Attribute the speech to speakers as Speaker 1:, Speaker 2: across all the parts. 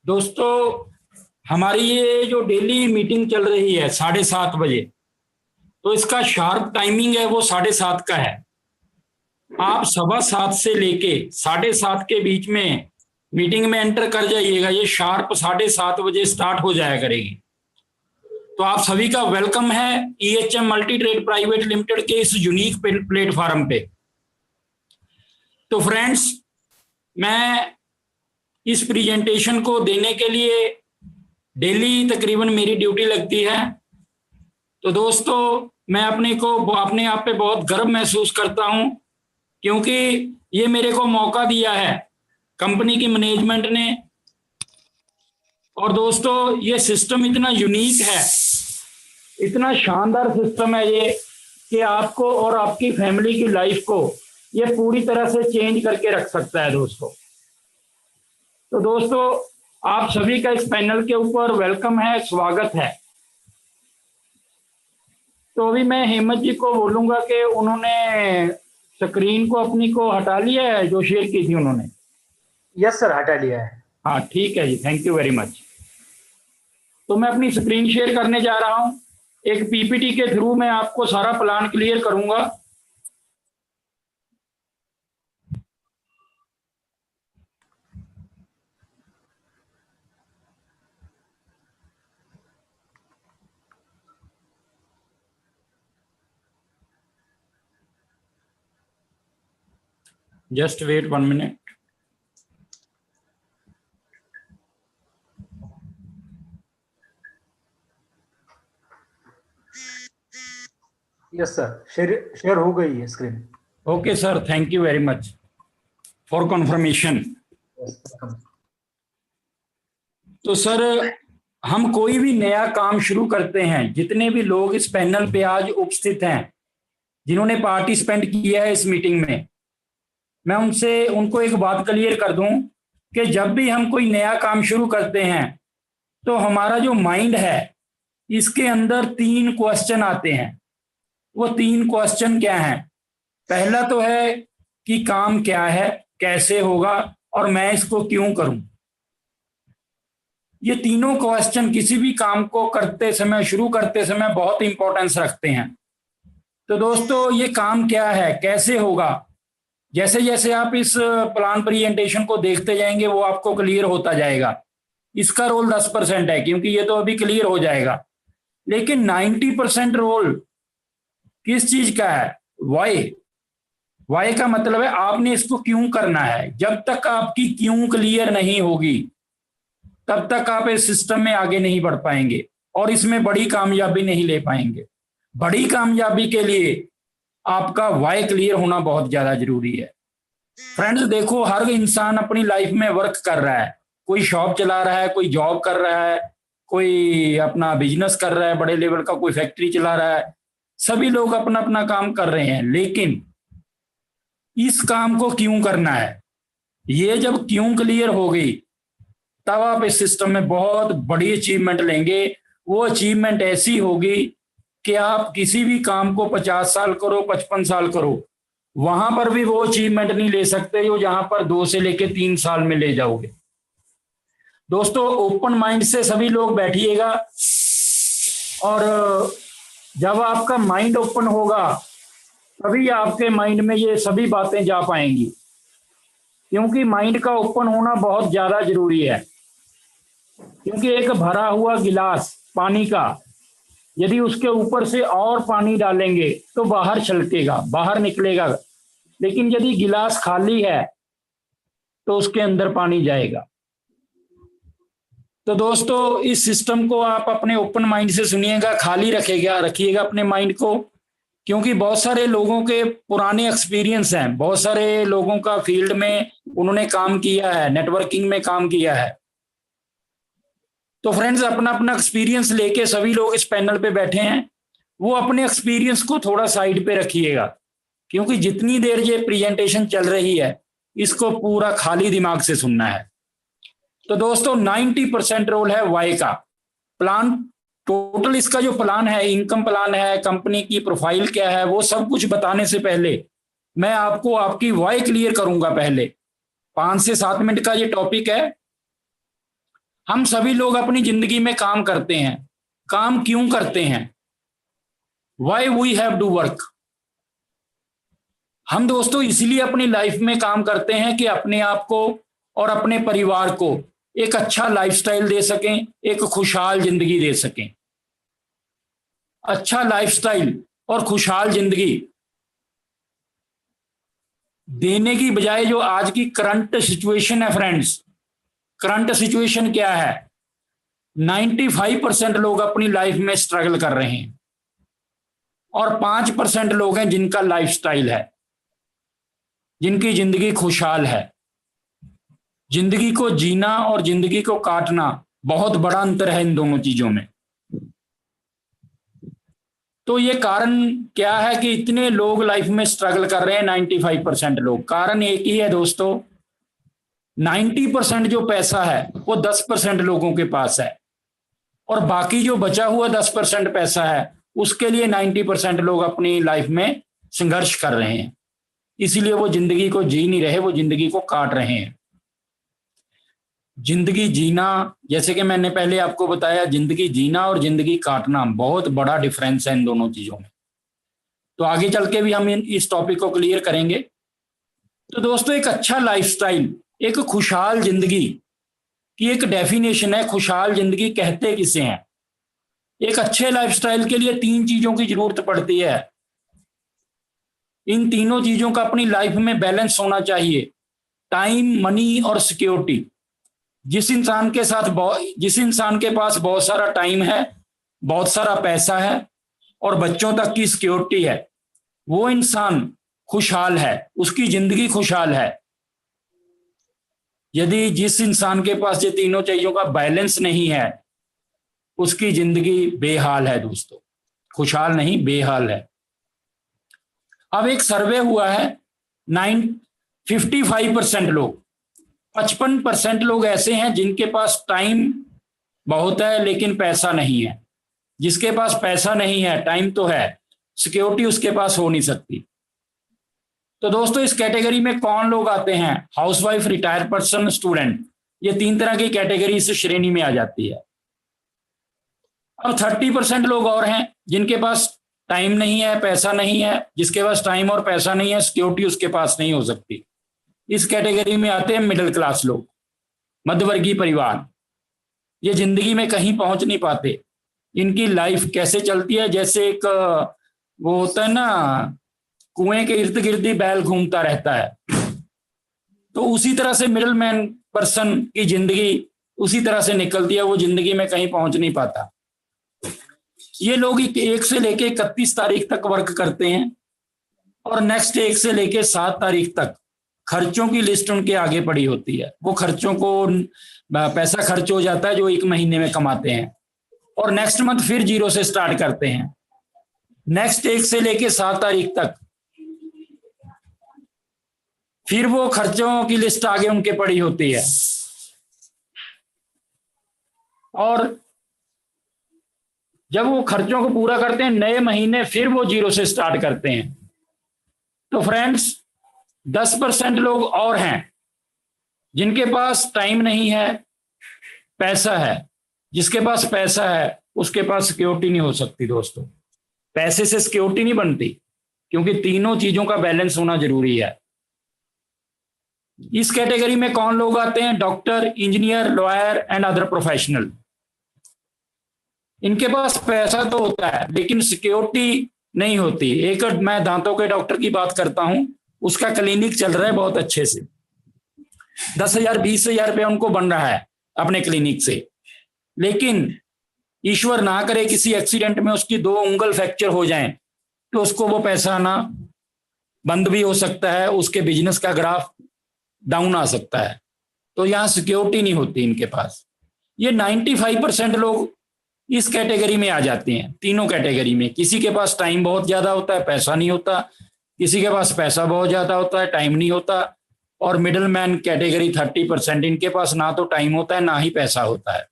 Speaker 1: दोस्तों, हमारी ये जो डेली मीटिंग चल रही है 7:30 बजे, तो इसका शार्प टाइमिंग है वो 7:30 का है। आप 7:15 से लेके 7:30 के बीच में मीटिंग में एंटर कर जाइएगा। ये शार्प 7:30 बजे स्टार्ट हो जाया करेगी। तो आप सभी का वेलकम है EHM multi trade private limited के इस यूनिक प्लेटफॉर्म पे। तो फ्रेंड्स, मैं इस प्रेजेंटेशन को देने के लिए डेली तकरीबन मेरी ड्यूटी लगती है। तो दोस्तों, मैं अपने आप पे बहुत गर्व महसूस करता हूं, क्योंकि ये मेरे को मौका दिया है कंपनी की मैनेजमेंट ने। और दोस्तों, ये सिस्टम इतना यूनिक है, इतना शानदार सिस्टम है ये, कि आपको और आपकी फैमिली की लाइफ को ये पूरी तरह से चेंज करके रख सकता है दोस्तों। तो दोस्तों, आप सभी का इस पैनल के ऊपर वेलकम है, स्वागत है। तो अभी मैं हेमंत जी को बोलूंगा कि उन्होंने स्क्रीन को अपनी को हटा लिया है जो शेयर की थी उन्होंने।
Speaker 2: यस सर, हटा लिया है।
Speaker 1: हाँ, ठीक है जी, थैंक यू वेरी मच। तो मैं अपनी स्क्रीन शेयर करने जा रहा हूं। एक पीपीटी के थ्रू मैं आपको सारा प्लान क्लियर करूंगा। Just wait 1 minute.
Speaker 2: Yes sir, share हो गई है screen.
Speaker 1: Okay sir, thank you very much for confirmation. तो सर, हम कोई भी नया काम शुरू करते हैं, जितने भी लोग इस पैनल पे आज उपस्थित हैं, जिन्होंने पार्टिसिपेंट किया है इस मीटिंग में, मैं उनको एक बात क्लियर कर दूं कि जब भी हम कोई नया काम शुरू करते हैं तो हमारा जो माइंड है इसके अंदर 3 क्वेश्चन आते हैं। वो 3 क्वेश्चन क्या हैं? पहला तो है कि काम क्या है, कैसे होगा और मैं इसको क्यों करूं। ये तीनों क्वेश्चन किसी भी काम को करते समय, शुरू करते समय बहुत इंपॉर्टेंस रखते हैं। तो दोस्तों, ये काम क्या है, कैसे होगा, जैसे जैसे आप इस प्लान प्रेजेंटेशन को देखते जाएंगे वो आपको क्लियर होता जाएगा। इसका रोल 10% है, क्योंकि ये तो अभी क्लियर हो जाएगा, लेकिन 90% रोल किस चीज का है? वाई। वाई का मतलब है आपने इसको क्यों करना है। जब तक आपकी क्यों क्लियर नहीं होगी तब तक आप इस सिस्टम में आगे नहीं बढ़ पाएंगे और इसमें बड़ी कामयाबी नहीं ले पाएंगे। बड़ी कामयाबी के लिए आपका वाई क्लियर होना बहुत ज्यादा जरूरी है। फ्रेंड्स देखो, हर इंसान अपनी लाइफ में वर्क कर रहा है। कोई शॉप चला रहा है, कोई जॉब कर रहा है, कोई अपना बिजनेस कर रहा है बड़े लेवल का, कोई फैक्ट्री चला रहा है। सभी लोग अपना अपना काम कर रहे हैं, लेकिन इस काम को क्यों करना है, ये जब क्यों क्लियर हो गई तब आप इस सिस्टम में बहुत बड़ी अचीवमेंट लेंगे। वो अचीवमेंट ऐसी होगी कि आप किसी भी काम को 50 साल करो, 55 साल करो, वहां पर भी वो अचीवमेंट नहीं ले सकते जो जहां पर 2 से लेके 3 साल में ले जाओगे। दोस्तों, ओपन माइंड से सभी लोग बैठिएगा, और जब आपका माइंड ओपन होगा तभी आपके माइंड में ये सभी बातें जा पाएंगी, क्योंकि माइंड का ओपन होना बहुत ज्यादा जरूरी है। क्योंकि एक भरा हुआ गिलास पानी का, यदि उसके ऊपर से और पानी डालेंगे तो बाहर छलकेगा, बाहर निकलेगा, लेकिन यदि गिलास खाली है तो उसके अंदर पानी जाएगा। तो दोस्तों, इस सिस्टम को आप अपने ओपन माइंड से सुनिएगा, खाली रखिएगा अपने माइंड को, क्योंकि बहुत सारे लोगों के पुराने एक्सपीरियंस हैं, बहुत सारे लोगों का फील्ड में उन्होंने काम किया है, नेटवर्किंग में काम किया है। तो फ्रेंड्स, अपना अपना एक्सपीरियंस लेके सभी लोग इस पैनल पे बैठे हैं, वो अपने एक्सपीरियंस को थोड़ा साइड पे रखिएगा, क्योंकि जितनी देर ये प्रेजेंटेशन चल रही है इसको पूरा खाली दिमाग से सुनना है। तो दोस्तों, 90% रोल है वाई का। प्लान टोटल, इसका जो प्लान है, इनकम प्लान है, कंपनी की प्रोफाइल क्या है, वो सब कुछ बताने से पहले मैं आपको आपकी वाई क्लियर करूंगा। पहले 5 से 7 मिनट का ये टॉपिक है। हम सभी लोग अपनी जिंदगी में काम करते हैं। काम क्यों करते हैं? Why we have to work. हम दोस्तों इसलिए अपनी लाइफ में काम करते हैं कि अपने आप को और अपने परिवार को एक अच्छा लाइफस्टाइल दे सकें, एक खुशहाल जिंदगी दे सकें। अच्छा लाइफस्टाइल और खुशहाल जिंदगी देने की बजाय जो आज की करंट सिचुएशन है फ्रेंड्स, करंट सिचुएशन क्या है? 95% लोग अपनी लाइफ में स्ट्रगल कर रहे हैं और 5% लोग हैं जिनका लाइफस्टाइल है, जिनकी जिंदगी खुशहाल है। जिंदगी को जीना और जिंदगी को काटना बहुत बड़ा अंतर है इन दोनों चीजों में। तो ये कारण क्या है कि इतने लोग लाइफ में स्ट्रगल कर रहे हैं? 95% लोग। कारण एक ही है दोस्तों, 90% जो पैसा है वो 10% लोगों के पास है और बाकी जो बचा हुआ 10% पैसा है उसके लिए 90% लोग अपनी लाइफ में संघर्ष कर रहे हैं। इसीलिए वो जिंदगी को जी नहीं रहे, वो जिंदगी को काट रहे हैं। जिंदगी जीना, जैसे कि मैंने पहले आपको बताया, जिंदगी जीना और जिंदगी काटना बहुत बड़ा डिफरेंस है इन दोनों चीजों में। तो आगे चल के भी हम इस टॉपिक को क्लियर करेंगे। तो दोस्तों एक अच्छा लाइफस्टाइल, एक खुशहाल जिंदगी की एक डेफिनेशन है। खुशहाल जिंदगी कहते किसे हैं? एक अच्छे लाइफस्टाइल के लिए 3 चीजों की जरूरत पड़ती है। इन तीनों चीजों का अपनी लाइफ में बैलेंस होना चाहिए। टाइम, मनी और सिक्योरिटी। जिस इंसान के पास बहुत सारा टाइम है, बहुत सारा पैसा है और बच्चों तक की सिक्योरिटी है, वो इंसान खुशहाल है, उसकी जिंदगी खुशहाल है। यदि जिस इंसान के पास ये तीनों चीजों का बैलेंस नहीं है, उसकी जिंदगी बेहाल है दोस्तों, खुशहाल नहीं, बेहाल है। अब एक सर्वे हुआ है, 55% लोग, 55% लोग ऐसे हैं जिनके पास टाइम बहुत है लेकिन पैसा नहीं है। जिसके पास पैसा नहीं है, टाइम तो है, सिक्योरिटी उसके पास हो नहीं सकती। तो दोस्तों इस कैटेगरी में कौन लोग आते हैं? Housewife, retired person, student. ये 3 तरह की कैटेगरी इस श्रेणी में आ जाती है। अब 30% लोग और हैं जिनके पास टाइम नहीं है, पैसा नहीं है। जिसके पास टाइम और पैसा नहीं है, सिक्योरिटी उसके पास नहीं हो सकती। इस कैटेगरी में आते हैं मिडिल क्लास लोग, मध्यवर्गीय परिवार। ये जिंदगी में कहीं पहुंच नहीं पाते। इनकी लाइफ कैसे चलती है? जैसे एक वो होता है ना, कुएं के इर्द गिर्द ही बैल घूमता रहता है। तो उसी तरह से मिडिल मैन पर्सन की जिंदगी उसी तरह से निकलती है, वो जिंदगी में कहीं पहुंच नहीं पाता। ये लोग 1 से लेके 31 तारीख तक वर्क करते हैं और नेक्स्ट 1 से लेके 7 तारीख तक खर्चों की लिस्ट उनके आगे पड़ी होती है। वो खर्चों को पैसा खर्च हो जाता है जो 1 महीने में कमाते हैं और नेक्स्ट मंथ फिर 0 से स्टार्ट करते हैं। नेक्स्ट 1 से लेके 7 तारीख तक फिर वो खर्चों की लिस्ट आगे उनके पड़ी होती है और जब वो खर्चों को पूरा करते हैं, नए महीने फिर वो 0 से स्टार्ट करते हैं। तो फ्रेंड्स 10% लोग और हैं जिनके पास टाइम नहीं है, पैसा है। जिसके पास पैसा है उसके पास सिक्योरिटी नहीं हो सकती दोस्तों। पैसे से सिक्योरिटी नहीं बनती, क्योंकि तीनों चीजों का बैलेंस होना जरूरी है। इस कैटेगरी में कौन लोग आते हैं? Doctor, engineer, lawyer and other professional. इनके पास पैसा तो होता है लेकिन सिक्योरिटी नहीं होती। एक मैं दांतों के डॉक्टर की बात करता हूं, उसका क्लिनिक चल रहा है बहुत अच्छे से, 10,000 20,000 रुपया उनको बन रहा है अपने क्लिनिक से। लेकिन ईश्वर ना करे किसी एक्सीडेंट में उसकी 2 उंगल फ्रैक्चर हो जाएं तो उसको वो पैसा आना बंद भी हो सकता है, उसके बिजनेस का ग्राफ डाउन आ सकता है। तो यहाँ सिक्योरिटी नहीं होती इनके पास। ये 95% लोग इस कैटेगरी में आ जाते हैं, तीनों कैटेगरी में। किसी के पास टाइम बहुत ज्यादा होता है, पैसा नहीं होता। किसी के पास पैसा बहुत ज्यादा होता है, टाइम नहीं होता। और मिडिल मैन कैटेगरी 30%, इनके पास ना तो टाइम होता है ना ही पैसा होता है।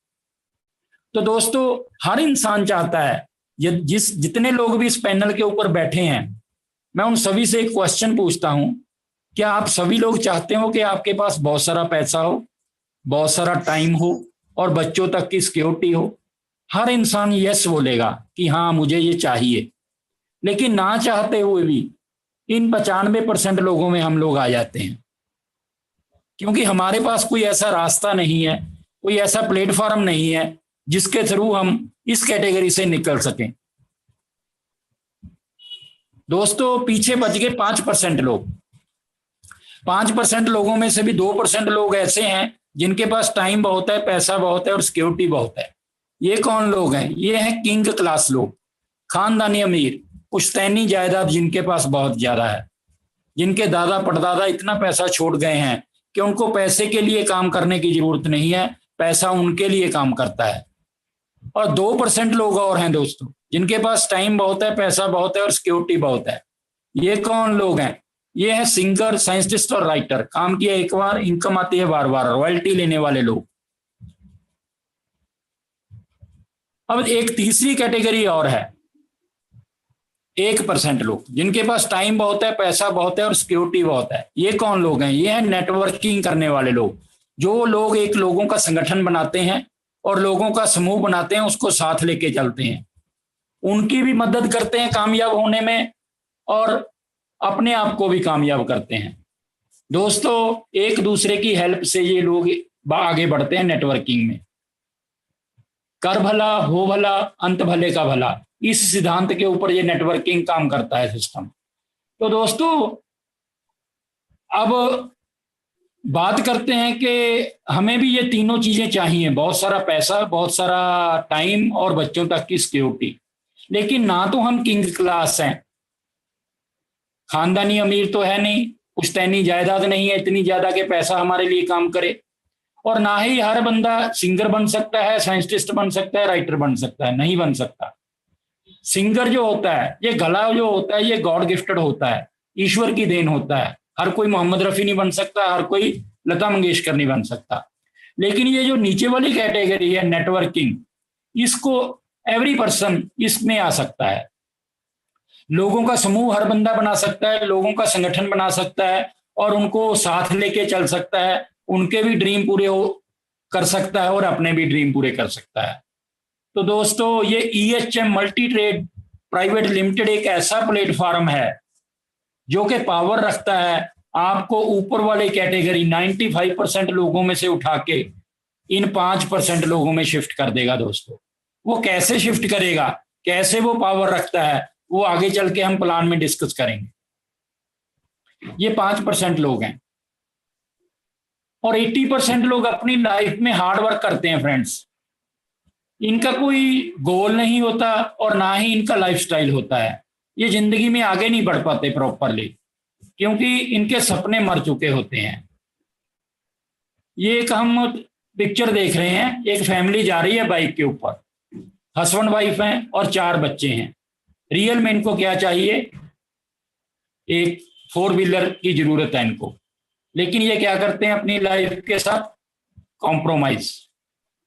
Speaker 1: तो दोस्तों हर इंसान चाहता है, जितने लोग भी इस पैनल के ऊपर बैठे हैं, मैं उन सभी से एक क्वेश्चन पूछता हूं, क्या आप सभी लोग चाहते हो कि आपके पास बहुत सारा पैसा हो, बहुत सारा टाइम हो और बच्चों तक की सिक्योरिटी हो, हर इंसान यस बोलेगा कि हाँ मुझे ये चाहिए। लेकिन ना चाहते हुए भी इन 95% लोगों में हम लोग आ जाते हैं, क्योंकि हमारे पास कोई ऐसा रास्ता नहीं है, कोई ऐसा प्लेटफॉर्म नहीं है जिसके थ्रू हम इस कैटेगरी से निकल सकें। दोस्तों पीछे बच गए 5% लोग। 5% लोगों में से भी 2% लोग ऐसे हैं जिनके पास टाइम बहुत है, पैसा बहुत है और सिक्योरिटी बहुत है। ये कौन लोग हैं? ये हैं किंग क्लास लोग, खानदानी अमीर, पुश्तैनी जायदाद जिनके पास बहुत ज्यादा है, जिनके दादा परदादा इतना पैसा छोड़ गए हैं कि उनको पैसे के लिए काम करने की जरूरत नहीं है, पैसा उनके लिए काम करता है। और 2% लोग और हैं दोस्तों जिनके पास टाइम बहुत है, पैसा बहुत है और सिक्योरिटी बहुत है। ये कौन लोग हैं? ये है सिंगर, साइंटिस्ट और राइटर। काम किया एक बार, इनकम आती है बार बार, रॉयल्टी लेने वाले लोग। अब एक तीसरी कैटेगरी और है, 1% लोग जिनके पास टाइम बहुत है, पैसा बहुत है और सिक्योरिटी बहुत है। ये कौन लोग हैं? ये है नेटवर्किंग करने वाले लोग। जो लोग एक लोगों का संगठन बनाते हैं और लोगों का समूह बनाते हैं, उसको साथ लेके चलते हैं, उनकी भी मदद करते हैं कामयाब होने में और अपने आप को भी कामयाब करते हैं। दोस्तों एक दूसरे की हेल्प से ये लोग आगे बढ़ते हैं नेटवर्किंग में। कर भला हो भला अंत भले का भला, इस सिद्धांत के ऊपर ये नेटवर्किंग काम करता है सिस्टम। तो दोस्तों अब बात करते हैं कि हमें भी ये तीनों चीजें चाहिए, बहुत सारा पैसा, बहुत सारा टाइम और बच्चों तक की सिक्योरिटी। लेकिन ना तो हम किंग क्लास हैं, खानदानी अमीर तो है नहीं, पुश्तैनी जायदाद नहीं है इतनी ज्यादा कि पैसा हमारे लिए काम करे, और ना ही हर बंदा सिंगर बन सकता है, साइंटिस्ट बन सकता है, राइटर बन सकता है, नहीं बन सकता। सिंगर जो होता है, ये गला जो होता है, ये गॉड गिफ्टेड होता है, ईश्वर की देन होता है। हर कोई मोहम्मद रफी नहीं बन सकता, हर कोई लता मंगेशकर नहीं बन सकता। लेकिन ये जो नीचे वाली कैटेगरी है नेटवर्किंग, इसको एवरी पर्सन इसमें आ सकता है। लोगों का समूह हर बंदा बना सकता है, लोगों का संगठन बना सकता है और उनको साथ लेके चल सकता है, उनके भी ड्रीम पूरे हो कर सकता है और अपने भी ड्रीम पूरे कर सकता है। तो दोस्तों ये EHM multi trade private limited एक ऐसा प्लेटफॉर्म है जो कि पावर रखता है आपको ऊपर वाले कैटेगरी 95% लोगों में से उठा के इन 5% लोगों में शिफ्ट कर देगा। दोस्तों वो कैसे शिफ्ट करेगा, कैसे वो पावर रखता है, वो आगे चल के हम प्लान में डिस्कस करेंगे। ये 5% लोग हैं और 80% लोग अपनी लाइफ में हार्ड वर्क करते हैं फ्रेंड्स। इनका कोई गोल नहीं होता और ना ही इनका लाइफस्टाइल होता है। ये जिंदगी में आगे नहीं बढ़ पाते प्रॉपरली क्योंकि इनके सपने मर चुके होते हैं। ये एक हम पिक्चर देख रहे हैं, एक फैमिली जा रही है बाइक के ऊपर, हस्बैंड वाइफ हैं और 4 बच्चे हैं। रियल में इनको क्या चाहिए? एक 4 व्हीलर की जरूरत है इनको, लेकिन ये क्या करते हैं अपनी लाइफ के साथ?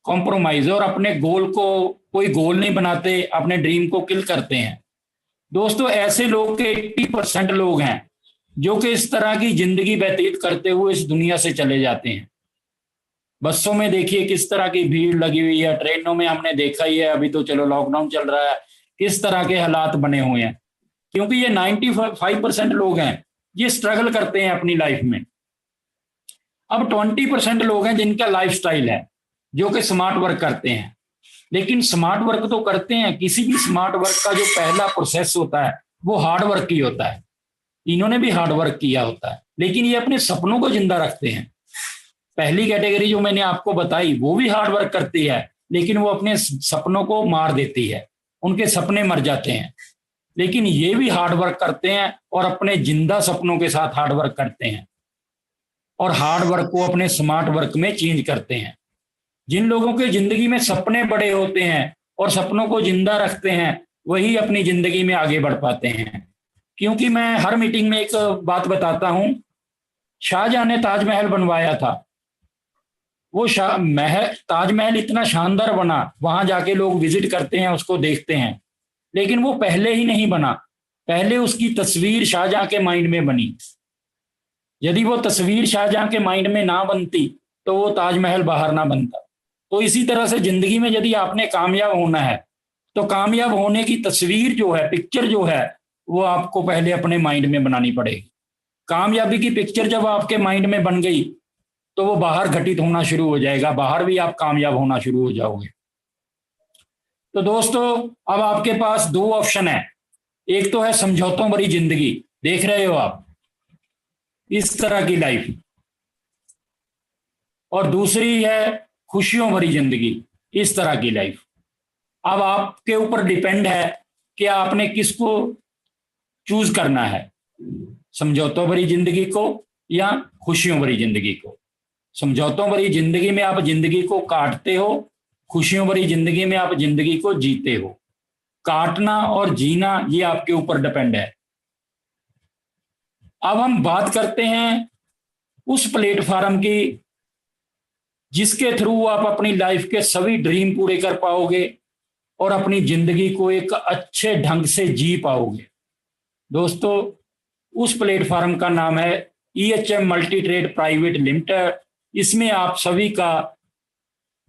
Speaker 1: कॉम्प्रोमाइज और अपने गोल को कोई गोल नहीं बनाते, अपने ड्रीम को किल करते हैं। दोस्तों ऐसे लोग के 80% लोग हैं जो कि इस तरह की जिंदगी व्यतीत करते हुए इस दुनिया से चले जाते हैं। बसों में देखिए किस तरह की भीड़ लगी हुई है, ट्रेनों में हमने देखा ही है, अभी तो चलो लॉकडाउन चल रहा है, किस तरह के हालात बने हुए हैं, क्योंकि ये 95% लोग हैं ये स्ट्रगल करते हैं अपनी लाइफ में। अब 20% लोग हैं जिनका लाइफस्टाइल है जो कि स्मार्ट वर्क करते हैं। लेकिन स्मार्ट वर्क तो करते हैं, किसी भी स्मार्ट वर्क का जो पहला प्रोसेस होता है वो हार्ड वर्क ही होता है। इन्होंने भी हार्ड वर्क किया होता है, लेकिन ये अपने सपनों को जिंदा रखते हैं। पहली कैटेगरी जो मैंने आपको बताई वो भी हार्ड वर्क करती है, लेकिन वो अपने सपनों को मार देती है, उनके सपने मर जाते हैं। लेकिन ये भी हार्ड वर्क करते हैं और अपने जिंदा सपनों के साथ हार्ड वर्क करते हैं और हार्ड वर्क को अपने स्मार्ट वर्क में चेंज करते हैं। जिन लोगों के जिंदगी में सपने बड़े होते हैं और सपनों को जिंदा रखते हैं वही अपनी जिंदगी में आगे बढ़ पाते हैं। क्योंकि मैं हर मीटिंग में एक बात बताता हूं, शाहजहां ने ताजमहल बनवाया था। वो ताजमहल इतना शानदार बना, वहां जाके लोग विजिट करते हैं, उसको देखते हैं, लेकिन वो पहले ही नहीं बना, पहले उसकी तस्वीर शाहजहां के माइंड में बनी। यदि वो तस्वीर शाहजहां के माइंड में ना बनती तो वो ताजमहल बाहर ना बनता। तो इसी तरह से जिंदगी में यदि आपने कामयाब होना है तो कामयाब होने की तस्वीर जो है, पिक्चर जो है, वो आपको पहले अपने माइंड में बनानी पड़ेगी। कामयाबी की पिक्चर जब आपके माइंड में बन गई तो वो बाहर घटित होना शुरू हो जाएगा, बाहर भी आप कामयाब होना शुरू हो जाओगे। तो दोस्तों अब आपके पास दो ऑप्शन है, एक तो है समझौतों भरी जिंदगी, देख रहे हो आप इस तरह की लाइफ, और दूसरी है खुशियों भरी जिंदगी, इस तरह की लाइफ। अब आपके ऊपर डिपेंड है कि आपने किसको चूज करना है, समझौतों भरी जिंदगी को या खुशियों भरी जिंदगी को। समझौतों भरी जिंदगी में आप जिंदगी को काटते हो, खुशियों भरी जिंदगी में आप जिंदगी को जीते हो। काटना और जीना ये आपके ऊपर डिपेंड है। अब हम बात करते हैं उस प्लेटफॉर्म की जिसके थ्रू आप अपनी लाइफ के सभी ड्रीम पूरे कर पाओगे और अपनी जिंदगी को एक अच्छे ढंग से जी पाओगे। दोस्तों उस प्लेटफॉर्म का नाम है EHM multi trade private limited. इसमें आप सभी का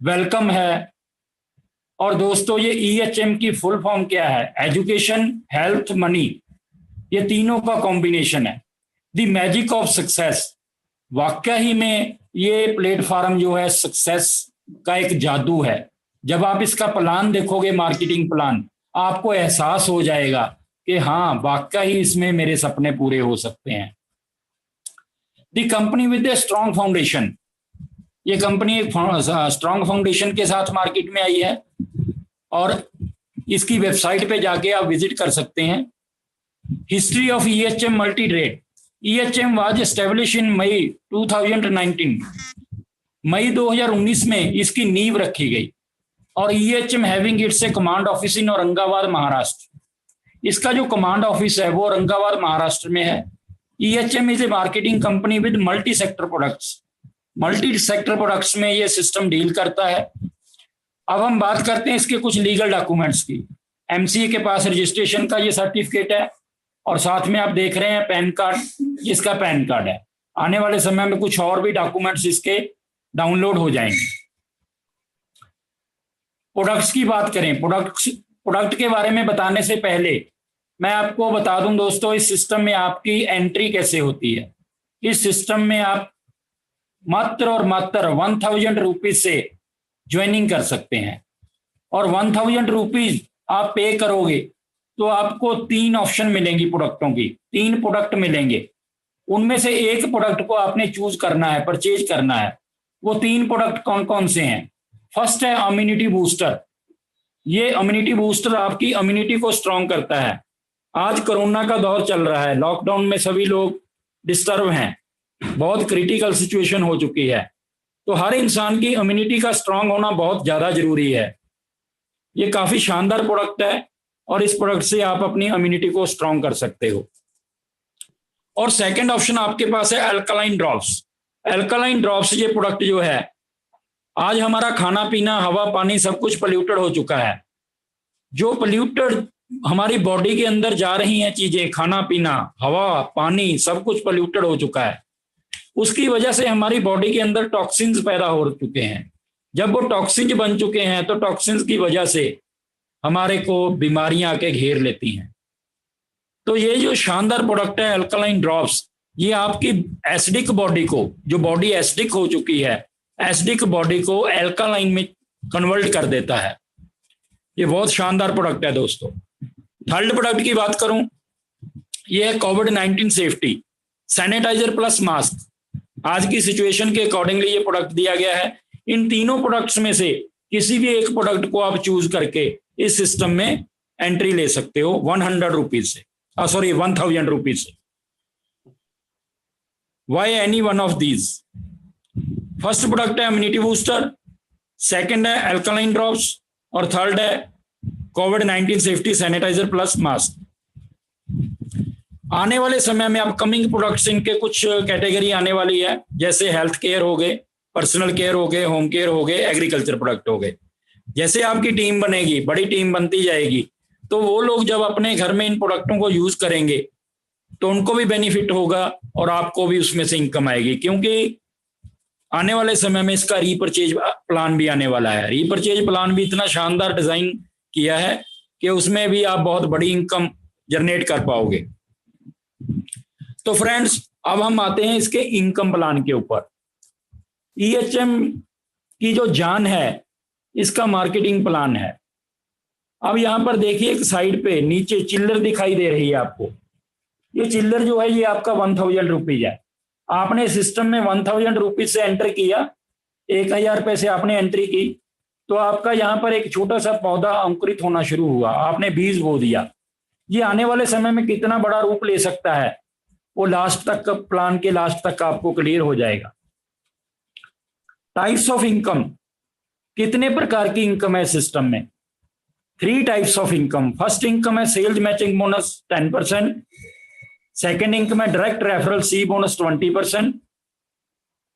Speaker 1: वेलकम है। और दोस्तों ये EHM की फुल फॉर्म क्या है? एजुकेशन, हेल्थ, मनी, ये तीनों का कॉम्बिनेशन है। The magic of success. वाकई ही में ये प्लेटफॉर्म जो है सक्सेस का एक जादू है। जब आप इसका प्लान देखोगे, मार्केटिंग प्लान, आपको एहसास हो जाएगा कि हाँ वाकई इसमें मेरे सपने पूरे हो सकते हैं। The company with a strong foundation. ये कंपनी एक स्ट्रॉन्ग फाउंडेशन के साथ मार्केट में आई है और इसकी वेबसाइट पे जाके आप विजिट कर सकते हैं। History of EHM multi trade. EHM was established in May 2019। मई 2019 में इसकी नींव रखी गई और EHM having its a command office in Aurangabad, Maharashtra. इसका जो कमांड ऑफिस है वो औरंगाबाद, महाराष्ट्र में है। EHM is a marketing company with multi sector products. Multi sector products में ये सिस्टम डील करता है। अब हम बात करते हैं इसके कुछ लीगल डॉक्यूमेंट्स की। MCA के पास रजिस्ट्रेशन का ये सर्टिफिकेट है और साथ में आप देख रहे हैं पैन कार्ड, इसका पैन कार्ड है। आने वाले समय में कुछ और भी डॉक्यूमेंट्स इसके डाउनलोड हो जाएंगे। प्रोडक्ट्स की बात करें, प्रोडक्ट के बारे में बताने से पहले मैं आपको बता दूं दोस्तों, इस सिस्टम में आपकी एंट्री कैसे होती है। इस सिस्टम में आप मात्र और मात्र 1000 रुपीज से ज्वाइनिंग कर सकते हैं और 1000 रुपीज आप पे करोगे तो आपको 3 ऑप्शन मिलेंगी प्रोडक्टों की। 3 प्रोडक्ट मिलेंगे, उनमें से एक प्रोडक्ट को आपने चूज करना है, परचेज करना है। वो 3 प्रोडक्ट कौन कौन से हैं? फर्स्ट है इम्यूनिटी बूस्टर। ये इम्यूनिटी बूस्टर आपकी इम्यूनिटी को स्ट्रांग करता है। आज कोरोना का दौर चल रहा है, लॉकडाउन में सभी लोग डिस्टर्ब हैं, बहुत क्रिटिकल सिचुएशन हो चुकी है, तो हर इंसान की इम्यूनिटी का स्ट्रांग होना बहुत ज्यादा जरूरी है। ये काफी शानदार प्रोडक्ट है और इस प्रोडक्ट से आप अपनी इम्यूनिटी को स्ट्रांग कर सकते हो। और सेकंड ऑप्शन आपके पास है अल्कलाइन ड्रॉप्स। अल्कलाइन ड्रॉप्स ये प्रोडक्ट जो है, आज हमारा खाना पीना, हवा पानी सब कुछ पोल्यूटेड हो चुका है। जो पोल्यूटेड हमारी बॉडी के अंदर जा रही हैं चीजें, खाना पीना, हवा पानी सब कुछ पोल्यूटेड हो चुका है। उसकी वजह से हमारी बॉडी के अंदर टॉक्सिन्स पैदा हो चुके हैं। जब वो टॉक्सिन्स बन चुके हैं तो टॉक्सिन्स की वजह से हमारे को बीमारियां आके घेर लेती हैं। तो ये जो शानदार प्रोडक्ट है अल्कलाइन ड्रॉप्स, ये आपकी एसिडिक बॉडी को, जो बॉडी एसिडिक हो चुकी है, एसिडिक बॉडी को अल्कलाइन में कन्वर्ट कर देता है। ये बहुत शानदार प्रोडक्ट है दोस्तों। थर्ड प्रोडक्ट की बात करूं, ये है कोविड-19 सेफ्टी सैनिटाइजर प्लस मास्क। आज की सिचुएशन के अकॉर्डिंगली ये प्रोडक्ट दिया गया है। इन तीनों प्रोडक्ट्स में से किसी भी एक प्रोडक्ट को आप चूज करके इस सिस्टम में एंट्री ले सकते हो 100 रुपीज से, 1000 रुपीज से। Why any one of these? First product है इम्यूनिटी बूस्टर, सेकंड है अल्कलाइन ड्रॉप्स और थर्ड है कोविड-19 सेफ्टी सैनिटाइजर प्लस मास्क। आने वाले समय में अपकमिंग प्रोडक्ट्स इनके कुछ कैटेगरी आने वाली है, जैसे हेल्थ केयर हो गए, पर्सनल केयर हो गए, होम केयर हो गए, एग्रीकल्चर प्रोडक्ट हो गए। जैसे आपकी टीम बनेगी, बड़ी टीम बनती जाएगी, तो वो लोग जब अपने घर में इन प्रोडक्टों को यूज करेंगे तो उनको भी बेनिफिट होगा और आपको भी उसमें से इनकम आएगी। क्योंकि आने वाले समय में इसका रीपरचेज प्लान भी आने वाला है। रीपरचेज प्लान भी इतना शानदार डिजाइन किया है कि उसमें भी आप बहुत बड़ी इनकम जनरेट कर पाओगे। तो फ्रेंड्स, अब हम आते हैं इसके इनकम प्लान के ऊपर। EHM की जो जान है इसका मार्केटिंग प्लान है। अब यहां पर देखिए एक साइड पे नीचे चिल्लर दिखाई दे रही है आपको। ये चिल्लर जो है ये आपका 1000 रुपीज है। आपने सिस्टम में 1000 रुपीज से एंटर किया, 1000 रुपए से आपने एंट्री की, तो आपका यहाँ पर एक छोटा सा पौधा अंकुरित होना शुरू हुआ, आपने बीज बो दिया। ये आने वाले समय में कितना बड़ा रूप ले सकता है वो लास्ट तक, प्लान के लास्ट तक आपको क्लियर हो जाएगा। टाइप्स ऑफ इनकम, कितने प्रकार की इनकम है सिस्टम में? 3 types of income. First income है sales matching bonus 10%, second income है डायरेक्ट रेफरल सी बोनस 20%,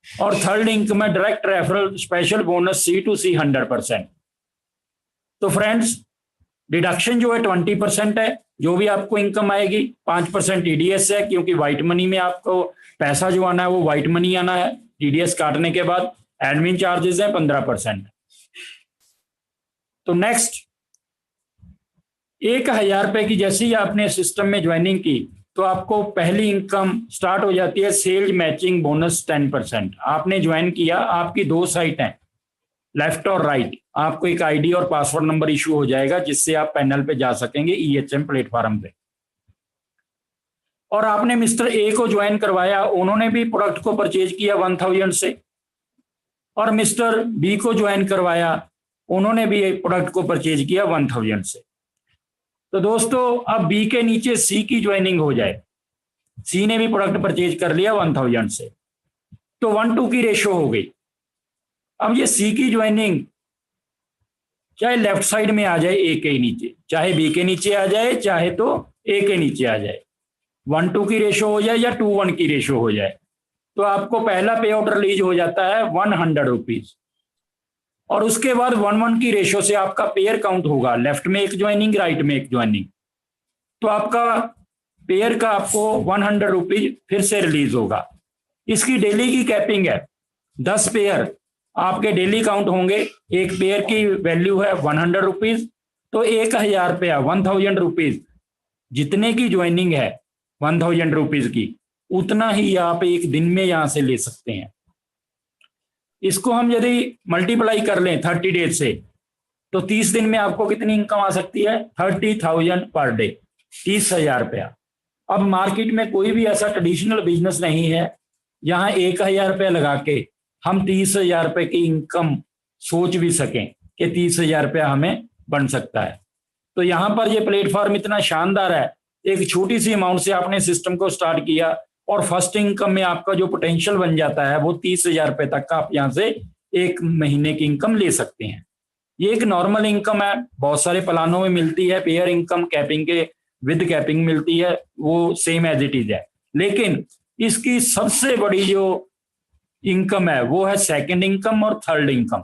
Speaker 1: और थर्ड इनकम है direct referral special bonus C2C 100%। तो फ्रेंड्स, डिडक्शन जो है 20% है, जो भी आपको इनकम आएगी। 5% TDS है, क्योंकि व्हाइट मनी में आपको पैसा जो आना है वो व्हाइट मनी आना है। TDS काटने के बाद एडमिन चार्जेस है 15%। तो नेक्स्ट, 1000 रुपए की जैसे ही आपने सिस्टम में ज्वाइनिंग की तो आपको पहली इनकम स्टार्ट हो जाती है सेल्स मैचिंग बोनस 10%। आपने ज्वाइन किया, आपकी 2 साइट हैं, लेफ्ट और राइट। आपको एक ID और पासवर्ड नंबर इशू हो जाएगा जिससे आप पैनल पे जा सकेंगे EHM प्लेटफॉर्म पे। और आपने मिस्टर A को ज्वाइन करवाया, उन्होंने भी प्रोडक्ट को परचेज किया 1000 से, और मिस्टर B को ज्वाइन करवाया, उन्होंने भी प्रोडक्ट को परचेज किया 1000 से। तो दोस्तों, अब B के नीचे C की ज्वाइनिंग हो जाए, C ने भी प्रोडक्ट परचेज कर लिया 1000 से, तो 1:2 की रेशो हो गई। अब ये C की ज्वाइनिंग चाहे लेफ्ट साइड में आ जाए A के नीचे, चाहे B के नीचे आ जाए, चाहे तो A के नीचे आ जाए, 1:2 की रेशो हो जाए या 2:1 की रेशो हो जाए, तो आपको पहला पे आउट रिलीज हो जाता है 100 रुपीज। और उसके बाद 1:1 की रेशो से आपका पेयर काउंट होगा, लेफ्ट में एक ज्वाइनिंग, राइट में एक ज्वाइनिंग। तो आपका पेयर का आपको 100 रुपीज फिर से रिलीज होगा। इसकी डेली की कैपिंग है, 10 पेयर आपके डेली काउंट होंगे। एक पेयर की वैल्यू है 100 रुपीज, तो 1000 रुपया 1000 रुपीज, जितने की ज्वाइनिंग है 1000 रुपीज की, उतना ही आप एक दिन में यहां से ले सकते हैं। इसको हम यदि मल्टीप्लाई कर लें 30 डेज से, तो 30 दिन में आपको कितनी इनकम आ सकती है? 30,000 पर डे, 30,000 रुपया। अब मार्केट में कोई भी ऐसा ट्रेडिशनल बिजनेस नहीं है जहां 1000 रुपया लगा के हम 30,000 रुपए की इनकम सोच भी सकें कि 30,000 रुपया हमें बन सकता है। तो यहाँ पर ये प्लेटफॉर्म इतना शानदार है, एक छोटी सी अमाउंट से आपने सिस्टम को स्टार्ट किया और फर्स्ट इनकम में आपका जो पोटेंशियल बन जाता है वो 30,000 रुपए तक का आप यहाँ से एक महीने की इनकम ले सकते हैं। ये एक नॉर्मल इनकम है, बहुत सारे प्लानों में मिलती है, पेयर इनकम कैपिंग के विद कैपिंग मिलती है, वो सेम एज इट इज है। लेकिन इसकी सबसे बड़ी जो इनकम है वो है सेकंड इनकम और थर्ड इनकम।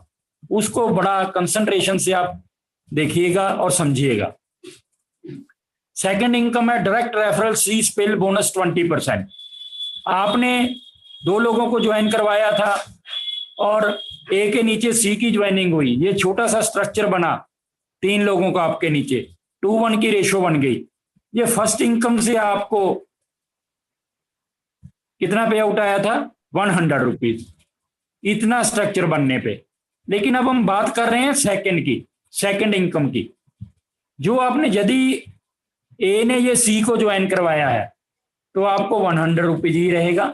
Speaker 1: उसको बड़ा कंसंट्रेशन से आप देखिएगा और समझिएगा। सेकंड इनकम है डायरेक्ट रेफरल सी स्पेल बोनस 20%। आपने 2 लोगों को ज्वाइन करवाया था और A के नीचे C की ज्वाइनिंग हुई, ये छोटा सा स्ट्रक्चर बना 3 लोगों का आपके नीचे, 2:1 की रेशो बन गई। ये फर्स्ट इनकम से आपको कितना पे आउट आया था? 100 रुपीज, इतना स्ट्रक्चर बनने पे। लेकिन अब हम बात कर रहे हैं सेकंड की, सेकंड इनकम की। जो आपने, यदि A ने ये C को ज्वाइन करवाया है तो आपको 100 रुपीज ही रहेगा।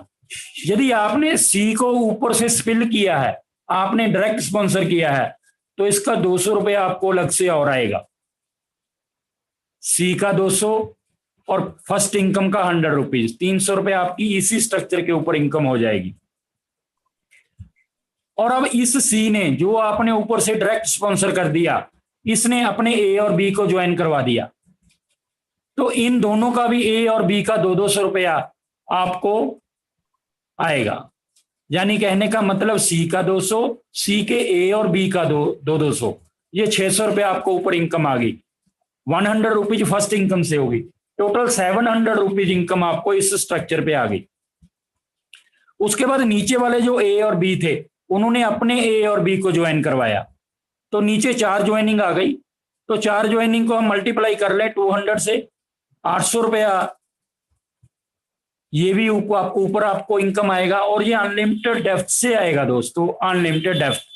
Speaker 1: यदि आपने C को ऊपर से स्पिल किया है, आपने डायरेक्ट स्पॉन्सर किया है, तो इसका 200 रुपया आपको अलग से और आएगा। C का 200 और फर्स्ट इनकम का 100 रुपीज, 300 रुपया आपकी इसी स्ट्रक्चर के ऊपर इनकम हो जाएगी। और अब इस C ने, जो आपने ऊपर से डायरेक्ट स्पॉन्सर कर दिया, इसने अपने A और B को ज्वाइन करवा दिया, तो इन दोनों का भी A और B का 200 रुपया आपको आएगा। यानी कहने का मतलब C का 200, C के A और B का 200, ये 600 रुपया आपको ऊपर इनकम आ गई। 100 रुपीज फर्स्ट इनकम से होगी, टोटल 700 रुपीज इनकम आपको इस स्ट्रक्चर पे आ गई। उसके बाद नीचे वाले जो ए और बी थे उन्होंने अपने ए और बी को ज्वाइन करवाया, तो नीचे 4 ज्वाइनिंग आ गई। तो 4 ज्वाइनिंग को हम मल्टीप्लाई कर लें 200 से, 800 रुपया ये भी ऊपर आपको इनकम आएगा। और ये अनलिमिटेड डेप्थ से आएगा दोस्तों, अनलिमिटेड डेप्थ।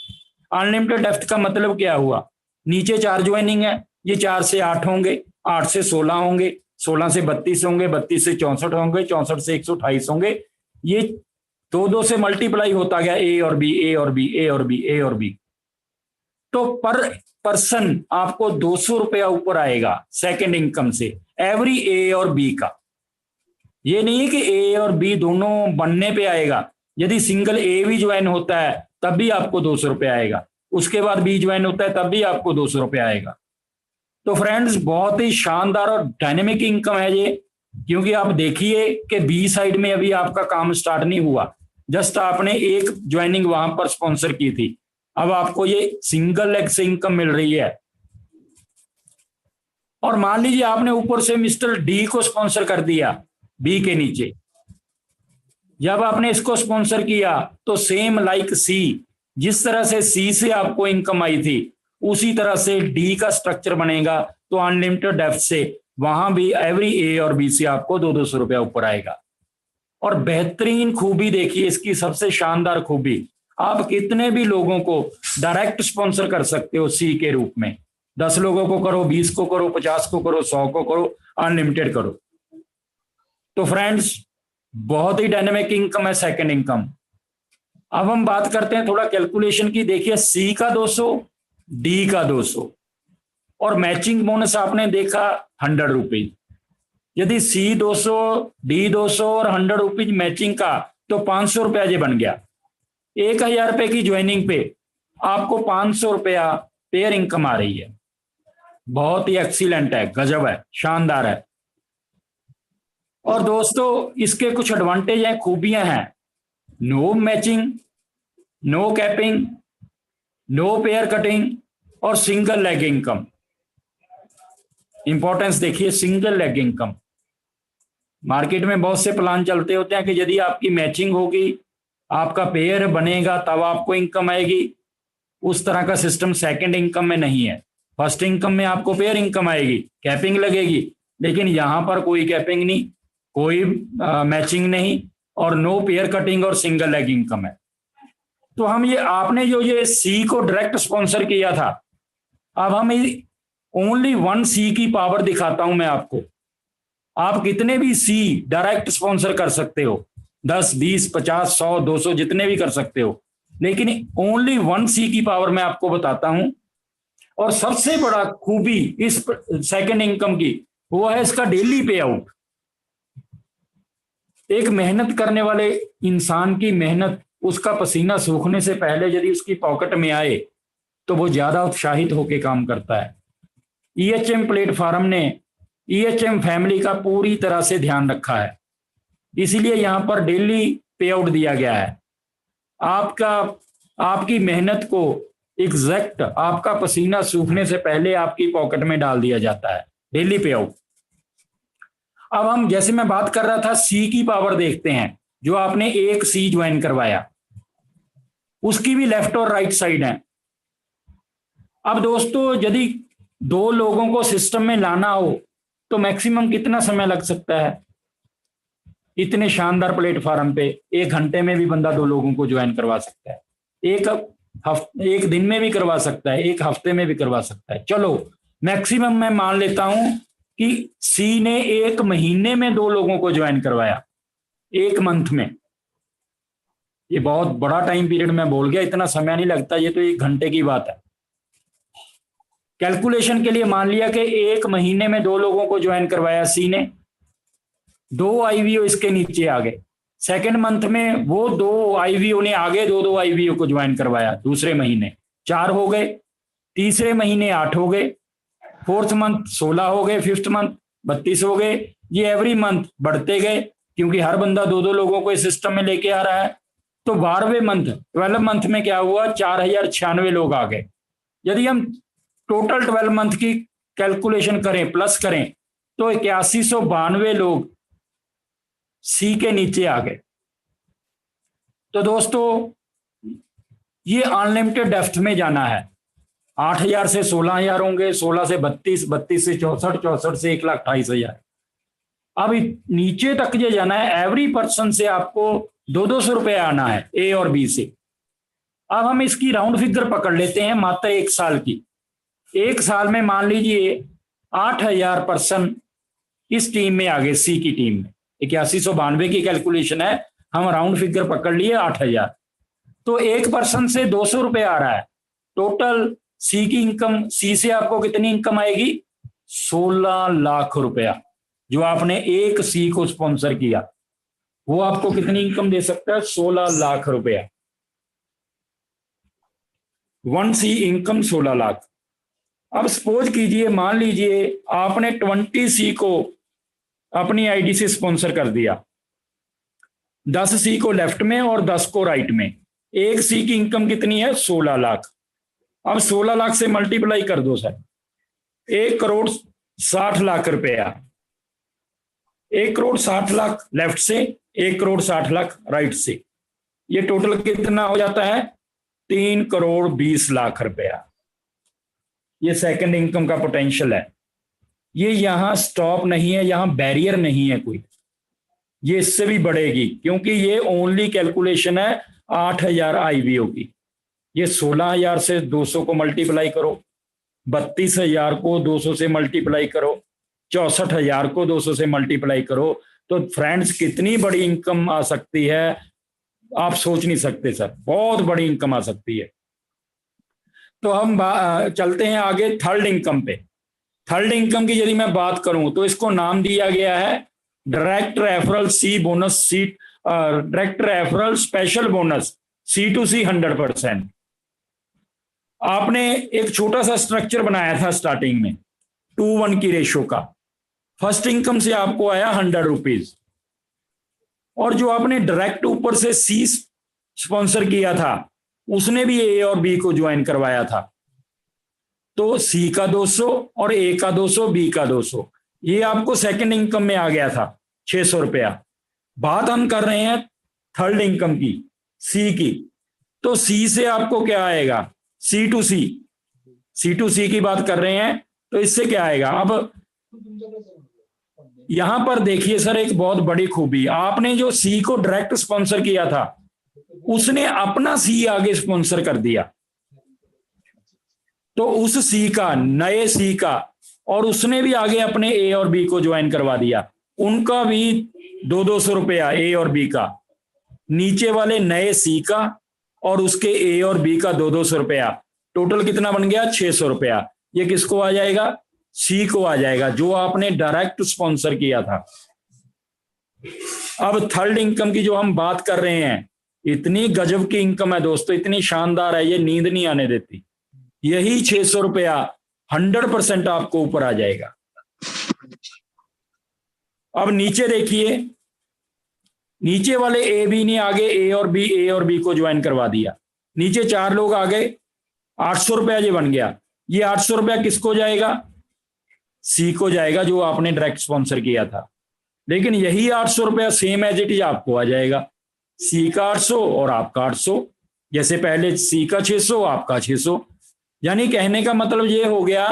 Speaker 1: अनलिमिटेड डेप्थ का मतलब क्या हुआ, नीचे 4 ज्वाइनिंग है, ये 4 से 8 होंगे, 8 से 16 होंगे, 16 से 32 होंगे, 32 से 64 होंगे, 64 से 128 होंगे। ये 2 से मल्टीप्लाई होता गया ए और बी, ए और बी, ए और बी, ए और बी। तो पर पर्सन आपको 200 रुपया ऊपर आएगा सेकंड इनकम से, एवरी ए और बी का। ये नहीं है कि ए और बी दोनों बनने पे आएगा, यदि सिंगल ए भी ज्वाइन होता है तब भी आपको 200 रुपया आएगा, उसके बाद बी ज्वाइन होता है तब भी आपको 200 रुपया आएगा। तो फ्रेंड्स बहुत ही शानदार और डायनेमिक इनकम है ये, क्योंकि आप देखिए कि बी साइड में अभी आपका काम स्टार्ट नहीं हुआ, जस्ट आपने एक ज्वाइनिंग वहां पर स्पॉन्सर की थी, अब आपको ये सिंगल लेग से इनकम मिल रही है। और मान लीजिए आपने ऊपर से मिस्टर डी को स्पॉन्सर कर दिया बी के नीचे, जब आपने इसको स्पॉन्सर किया तो सेम लाइक सी, जिस तरह से सी से आपको इनकम आई थी उसी तरह से डी का स्ट्रक्चर बनेगा। तो अनलिमिटेड डेप्थ से वहां भी एवरी ए और बी से आपको 200 रुपया ऊपर आएगा। और बेहतरीन खूबी देखिए इसकी, सबसे शानदार खूबी, आप कितने भी लोगों को डायरेक्ट स्पॉन्सर कर सकते हो सी के रूप में। 10 लोगों को करो, 20 को करो, 50 को करो, 100 को करो, अनलिमिटेड करो। तो फ्रेंड्स बहुत ही डायनेमिक इनकम है सेकंड इनकम। अब हम बात करते हैं थोड़ा कैलकुलेशन की। देखिए सी का 200, डी का 200 और मैचिंग बोनस आपने देखा 100 रुपीज। यदि सी 200, डी 200 और 100 रुपीज मैचिंग का, तो 500 रुपया ये बन गया। 1000 रुपए की ज्वाइनिंग पे आपको 500 रुपया पेयर इनकम आ रही है। बहुत ही एक्सीलेंट है, गजब है, शानदार है। और दोस्तों इसके कुछ एडवांटेज हैं, खूबियां हैं। No matching, no capping, no pair cutting और सिंगल लेग इनकम। इंपॉर्टेंस देखिए, सिंगल लेग इनकम। मार्केट में बहुत से प्लान चलते होते हैं कि यदि आपकी मैचिंग होगी, आपका पेयर बनेगा तब आपको इनकम आएगी। उस तरह का सिस्टम सेकंड इनकम में नहीं है। फर्स्ट इनकम में आपको पेयर इनकम आएगी, कैपिंग लगेगी, लेकिन यहां पर कोई कैपिंग नहीं, कोई मैचिंग नहीं और नो पेयर कटिंग और सिंगल लेग इनकम है। तो हम ये आपने जो ये सी को डायरेक्ट स्पॉन्सर किया था, अब हम ओनली 1 सी की पावर दिखाता हूं मैं आपको। आप कितने भी सी डायरेक्ट स्पॉन्सर कर सकते हो, 10, 20, 50, 100, 200 जितने भी कर सकते हो, लेकिन ओनली 1 सी की पावर मैं आपको बताता हूं। और सबसे बड़ा खूबी इस सेकंड इनकम की वो है इसका डेली पे आउट। एक मेहनत करने वाले इंसान की मेहनत, उसका पसीना सूखने से पहले यदि उसकी पॉकेट में आए तो वो ज्यादा उत्साहित होकर काम करता है। ईएचएम प्लेटफॉर्म ने ईएचएम फैमिली का पूरी तरह से ध्यान रखा है, इसीलिए यहां पर डेली पे आउट दिया गया है। आपकी मेहनत को एग्जैक्ट आपका पसीना सूखने से पहले आपकी पॉकेट में डाल दिया जाता है, डेली पे आउट। अब हम, जैसे मैं बात कर रहा था, सी की पावर देखते हैं। जो आपने एक सी ज्वाइन करवाया उसकी भी लेफ्ट और राइट साइड है। अब दोस्तों यदि 2 लोगों को सिस्टम में लाना हो तो मैक्सिमम कितना समय लग सकता है? इतने शानदार प्लेटफॉर्म पे 1 घंटे में भी बंदा 2 लोगों को ज्वाइन करवा सकता है, एक दिन में भी करवा सकता है, 1 हफ्ते में भी करवा सकता है। चलो मैक्सिमम मैं मान लेता हूं कि सी ने 1 महीने में 2 लोगों को ज्वाइन करवाया, 1 मंथ में। ये बहुत बड़ा टाइम पीरियड मैं बोल गया, इतना समय नहीं लगता, ये तो 1 घंटे की बात है। कैलकुलेशन के लिए मान लिया कि 1 महीने में 2 लोगों को ज्वाइन करवाया सी ने, 2 आईवीओ इसके नीचे आ गए। सेकेंड मंथ में वो 2 आईवीओ ने आगे 2 आईवीओ को ज्वाइन करवाया, दूसरे महीने 4 हो गए, तीसरे महीने 8 हो गए, 4th मंथ 16 हो गए, 5th मंथ 32 हो गए। ये एवरी मंथ बढ़ते गए, क्योंकि हर बंदा 2 लोगों को इस सिस्टम में लेके आ रहा है। तो 12वें मंथ 12 मंथ में क्या हुआ, 4096 लोग आ गए। यदि हम टोटल 12 मंथ की कैलकुलेशन करें, प्लस करें, तो 8192 लोग सी के नीचे आ गए। तो दोस्तों ये अनलिमिटेड डेप्थ में जाना है। 8,000 से 16,000 होंगे, 16 से 32, 32 से 64, 64 से 1,28,000। अब नीचे तक ये जाना है। एवरी पर्सन से आपको 200 रुपये आना है, ए और बी से। अब हम इसकी राउंड फिगर पकड़ लेते हैं मात्र 1 साल की। 1 साल में मान लीजिए 8,000 पर्सन इस टीम में आ गए, सी की टीम में। 8192 की कैलकुलेशन है, हम राउंड फिगर पकड़ लिए 8,000। तो एक पर्सन से 200 रुपये आ रहा है। टोटल सी की इनकम, सी से आपको कितनी इनकम आएगी? 16 लाख रुपया। जो आपने एक सी को स्पॉन्सर किया वो आपको कितनी इनकम दे सकता है? 16 लाख रुपया। 1 सी इनकम 16 लाख। अब सपोज कीजिए, मान लीजिए आपने 20 सी को अपनी आईडी से स्पॉन्सर कर दिया, 10 सी को लेफ्ट में और 10 को राइट में। एक सी की इनकम कितनी है? 16 लाख। अब 16 लाख से मल्टीप्लाई कर दो सर, 1,60,00,000 रुपया। 1,60,00,000 लेफ्ट से, 1,60,00,000 राइट से। ये टोटल कितना हो जाता है? 3,20,00,000 रुपया। ये सेकंड इनकम का पोटेंशियल है। ये यहां स्टॉप नहीं है, यहां बैरियर नहीं है कोई, ये इससे भी बढ़ेगी, क्योंकि ये ओनली कैलकुलेशन है 8,000 आईवीओ की। ये 16,000 से 200 को मल्टीप्लाई करो, 32,000 को 200 से मल्टीप्लाई करो, 64,000 को 200 से मल्टीप्लाई करो, तो फ्रेंड्स कितनी बड़ी इनकम आ सकती है आप सोच नहीं सकते सर, बहुत बड़ी इनकम आ सकती है। तो हम चलते हैं आगे थर्ड इनकम पे। थर्ड इनकम की यदि मैं बात करूं तो इसको नाम दिया गया है direct referral C bonus, seat direct referral special bonus, C2C 100%। आपने एक छोटा सा स्ट्रक्चर बनाया था स्टार्टिंग में 2:1 की रेशो का। फर्स्ट इनकम से आपको आया 100 रुपीज, और जो आपने डायरेक्ट ऊपर से सी स्पॉन्सर किया था उसने भी ए और बी को ज्वाइन करवाया था। तो सी का 200 और ए का 200, बी का 200, ये आपको सेकंड इनकम में आ गया था 600 रुपया। बात हम कर रहे हैं थर्ड इनकम की, सी की। तो सी से आपको क्या आएगा? C2C की बात कर रहे हैं, तो इससे क्या आएगा? अब यहां पर देखिए सर, एक बहुत बड़ी खूबी, आपने जो सी को डायरेक्ट स्पॉन्सर किया था उसने अपना सी आगे स्पॉन्सर कर दिया, तो उस सी का, नए सी का, और उसने भी आगे अपने ए और बी को ज्वाइन करवा दिया, उनका भी 200 रुपया ए और बी का, नीचे वाले नए सी का और उसके ए और बी का 200 रुपया। टोटल कितना बन गया? 600 रुपया। ये किसको आ जाएगा? सी को आ जाएगा, जो आपने डायरेक्ट स्पॉन्सर किया था। अब थर्ड इनकम की जो हम बात कर रहे हैं, इतनी गजब की इनकम है दोस्तों, इतनी शानदार है, ये नींद नहीं आने देती। यही 600 रुपया 100% आपको ऊपर आ जाएगा। अब नीचे देखिए, नीचे वाले ए बी ने आगे ए और बी को ज्वाइन करवा दिया, नीचे 4 लोग आ गए, 800 रुपया ये बन गया। ये 800 रुपया किसको जाएगा? सी को जाएगा, जो आपने डायरेक्ट स्पॉन्सर किया था। लेकिन यही 800 रुपया सेम एज इट इज आपको आ जाएगा, सी का 800 और आपका 800। जैसे पहले सी का 600, आपका 600। यानी कहने का मतलब ये हो गया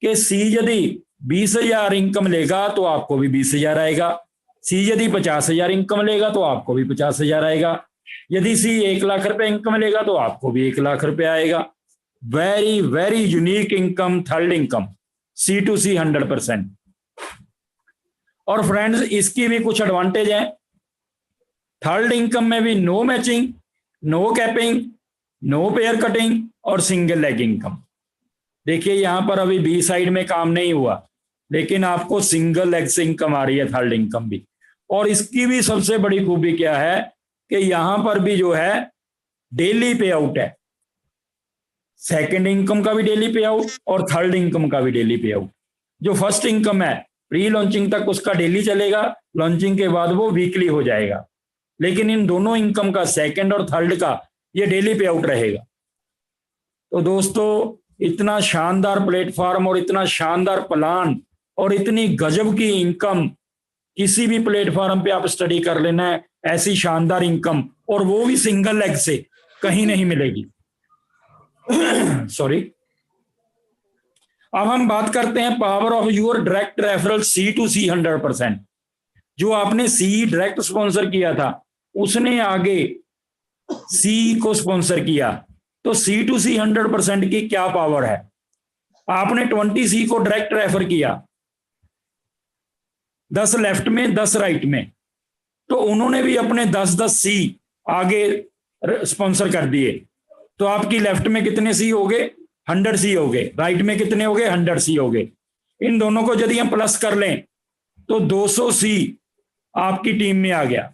Speaker 1: कि सी यदि 20,000 इनकम लेगा तो आपको भी 20,000 आएगा, सी यदि 50,000 इनकम लेगा तो आपको भी 50,000 आएगा, यदि सी 1 लाख रुपए इनकम लेगा तो आपको भी 1 लाख रुपए आएगा। Very very unique income, third income, C2C 100%। और फ्रेंड्स, इसकी भी कुछ एडवांटेज हैं। थर्ड इनकम में भी no matching, no capping, no pair cutting और सिंगल लेग इनकम। देखिए यहां पर अभी बी साइड में काम नहीं हुआ, लेकिन आपको सिंगल लेग से इनकम आ रही है, थर्ड इनकम भी। और इसकी भी सबसे बड़ी खूबी क्या है कि यहां पर भी जो है डेली पे आउट है, सेकंड इनकम का भी डेली पे आउट और थर्ड इनकम का भी डेली पे आउट। जो फर्स्ट इनकम है प्री लॉन्चिंग तक उसका डेली चलेगा, लॉन्चिंग के बाद वो वीकली हो जाएगा, लेकिन इन दोनों इनकम का, सेकंड और थर्ड का, ये डेली पे आउट रहेगा। तो दोस्तों, इतना शानदार प्लेटफॉर्म और इतना शानदार प्लान और इतनी गजब की इनकम, किसी भी प्लेटफॉर्म पे आप स्टडी कर लेना है, ऐसी शानदार इनकम और वो भी सिंगल लेग से, कहीं नहीं मिलेगी। सॉरी। अब हम बात करते हैं power of your direct referral C2C 100%। जो आपने सी डायरेक्ट स्पॉन्सर किया था, उसने आगे सी को स्पॉन्सर किया, तो C2C 100% की क्या पावर है। आपने 20C को डायरेक्ट रेफर किया, 10 लेफ्ट में 10 राइट में, तो उन्होंने भी अपने 10-10 सी आगे स्पॉन्सर कर दिए। तो आपकी लेफ्ट में कितने सी हो गए? 100 सी हो गए। राइट में कितने हो गए? 100 सी हो गए। इन दोनों को यदि हम प्लस कर लें तो 200 सी आपकी टीम में आ गया।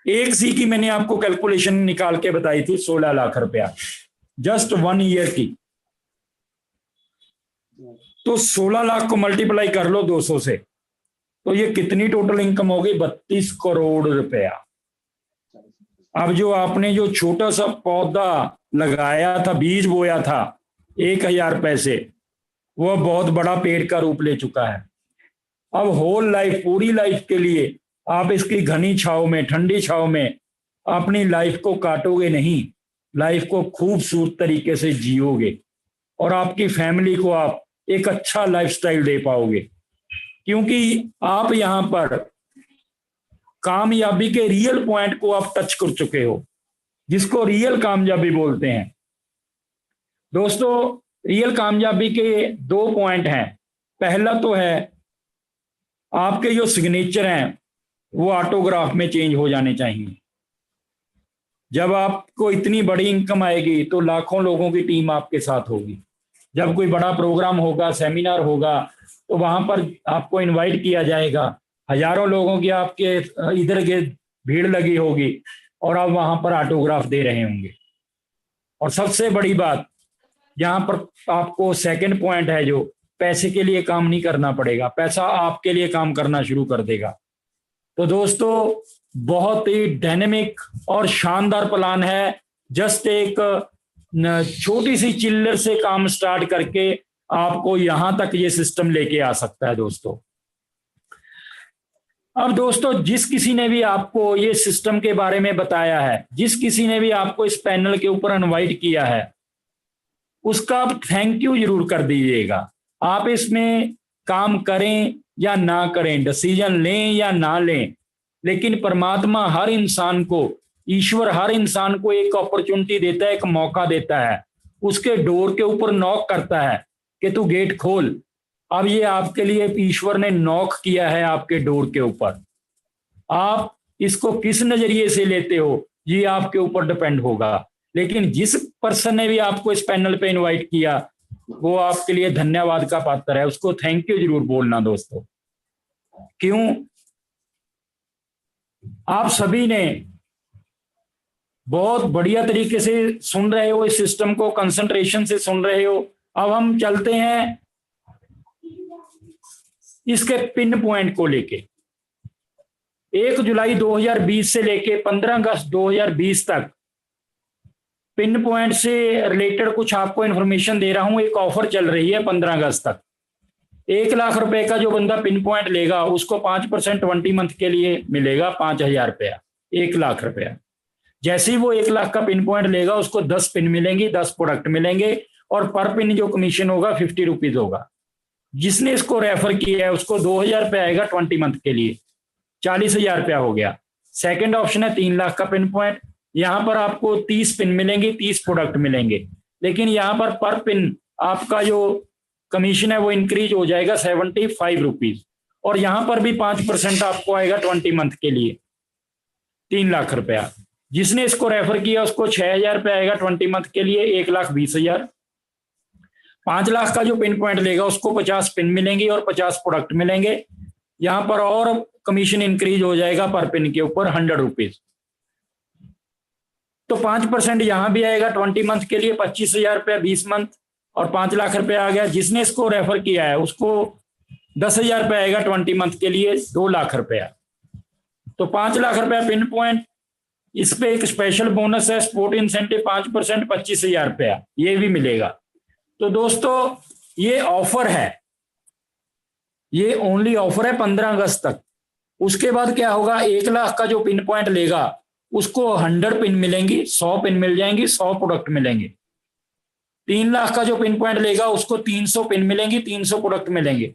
Speaker 1: एक सी की मैंने आपको कैलकुलेशन निकाल के बताई थी, 16 लाख रुपया, जस्ट 1 ईयर की। तो 16 लाख को मल्टीप्लाई कर लो 200 से, तो ये कितनी टोटल इनकम हो गई? 32 करोड़ रुपया। अब जो आपने जो छोटा सा पौधा लगाया था, बीज बोया था 1000 पैसे, वह बहुत बड़ा पेड़ का रूप ले चुका है। अब होल लाइफ, पूरी लाइफ के लिए आप इसकी घनी छाव में, ठंडी छाव में अपनी लाइफ को काटोगे नहीं, लाइफ को खूबसूरत तरीके से जियोगे और आपकी फैमिली को आप एक अच्छा लाइफस्टाइल दे पाओगे, क्योंकि आप यहां पर कामयाबी के रियल पॉइंट को आप टच कर चुके हो, जिसको रियल कामयाबी बोलते हैं। दोस्तों, रियल कामयाबी के 2 पॉइंट हैं। पहला तो है आपके जो सिग्नेचर हैं वो ऑटोग्राफ में चेंज हो जाने चाहिए। जब आपको इतनी बड़ी इनकम आएगी तो लाखों लोगों की टीम आपके साथ होगी। जब कोई बड़ा प्रोग्राम होगा, सेमिनार होगा, तो वहां पर आपको इनवाइट किया जाएगा। हजारों लोगों की आपके इधर के भीड़ लगी होगी और आप वहां पर ऑटोग्राफ दे रहे होंगे। और सबसे बड़ी बात, यहाँ पर आपको सेकंड पॉइंट है, जो पैसे के लिए काम नहीं करना पड़ेगा, पैसा आपके लिए काम करना शुरू कर देगा। तो दोस्तों, बहुत ही डायनेमिक और शानदार प्लान है। जस्ट एक छोटी सी चिल्लर से काम स्टार्ट करके आपको यहां तक ये सिस्टम लेके आ सकता है दोस्तों। अब दोस्तों, जिस किसी ने भी आपको ये सिस्टम के बारे में बताया है, जिस किसी ने भी आपको इस पैनल के ऊपर इनवाइट किया है, उसका आप थैंक यू जरूर कर दीजिएगा। आप इसमें काम करें या ना करें, डिसीजन लें या ना लें, लेकिन परमात्मा हर इंसान को, ईश्वर हर इंसान को एक अपॉर्चुनिटी देता है, एक मौका देता है, उसके डोर के ऊपर नॉक करता है कि तू गेट खोल। अब ये आपके लिए ईश्वर ने नॉक किया है आपके डोर के ऊपर। आप इसको किस नजरिए से लेते हो ये आपके ऊपर डिपेंड होगा, लेकिन जिस पर्सन ने भी आपको इस पैनल पे इनवाइट किया वो आपके लिए धन्यवाद का पात्र है। उसको थैंक यू जरूर बोलना दोस्तों। क्यों? आप सभी ने बहुत बढ़िया तरीके से सुन रहे हो, इस सिस्टम को कंसंट्रेशन से सुन रहे हो। अब हम चलते हैं इसके पिन पॉइंट को लेके। 1 जुलाई 2020 से लेके 15 अगस्त 2020 तक पिन पॉइंट से रिलेटेड कुछ आपको इंफॉर्मेशन दे रहा हूं। एक ऑफर चल रही है 15 अगस्त तक। 1 लाख रुपए का जो बंदा पिन पॉइंट लेगा उसको 5% 20 मंथ के लिए मिलेगा 5000 रुपया, 1 लाख रुपया। जैसे ही वो 1 लाख का पिन पॉइंट लेगा उसको 10 पिन मिलेंगी, 10 प्रोडक्ट मिलेंगे और पर पिन जो कमीशन होगा 50 रुपीज होगा। जिसने इसको रेफर किया है उसको 2000 रुपया आएगा 20 मंथ के लिए, 40,000 रुपया हो गया। सेकंड ऑप्शन है 3 लाख का पिन पॉइंट। यहाँ पर आपको 30 पिन मिलेंगे, 30 प्रोडक्ट मिलेंगे, लेकिन यहाँ पर पिन आपका जो कमीशन है वो इंक्रीज हो जाएगा 75 रुपीज। और यहाँ पर भी 5% आपको आएगा 20 मंथ के लिए, 3 लाख रुपया। जिसने इसको रेफर किया उसको 6000 रुपया आएगा 20 मंथ के लिए, 1,20,000। 5 लाख का जो पिन पॉइंट लेगा उसको 50 पिन मिलेंगे और 50 प्रोडक्ट मिलेंगे। यहाँ पर और कमीशन इंक्रीज हो जाएगा पर पिन के ऊपर 100 रुपीज। तो 5% यहाँ भी आएगा 20 मंथ के लिए, 25,000 रुपया 20 मंथ और 5 लाख रुपया आ गया। जिसने इसको रेफर किया है उसको 10,000 रुपया आएगा 20 मंथ के लिए, 2 लाख रुपया। तो 5 लाख रुपया पिन पॉइंट। इस पे एक स्पेशल बोनस है, स्पोर्ट इंसेंटिव 5%, 25,000 रुपया ये भी मिलेगा। तो दोस्तों, ये ऑफर है, ये ओनली ऑफर है 15 अगस्त तक। उसके बाद क्या होगा, 1 लाख का जो पिन पॉइंट लेगा उसको 100 पिन मिलेंगी, 100 पिन मिल जाएंगी, 100 प्रोडक्ट मिलेंगे। 3 लाख का जो पिन पॉइंट लेगा उसको 300 पिन मिलेंगी, 300 प्रोडक्ट मिलेंगे।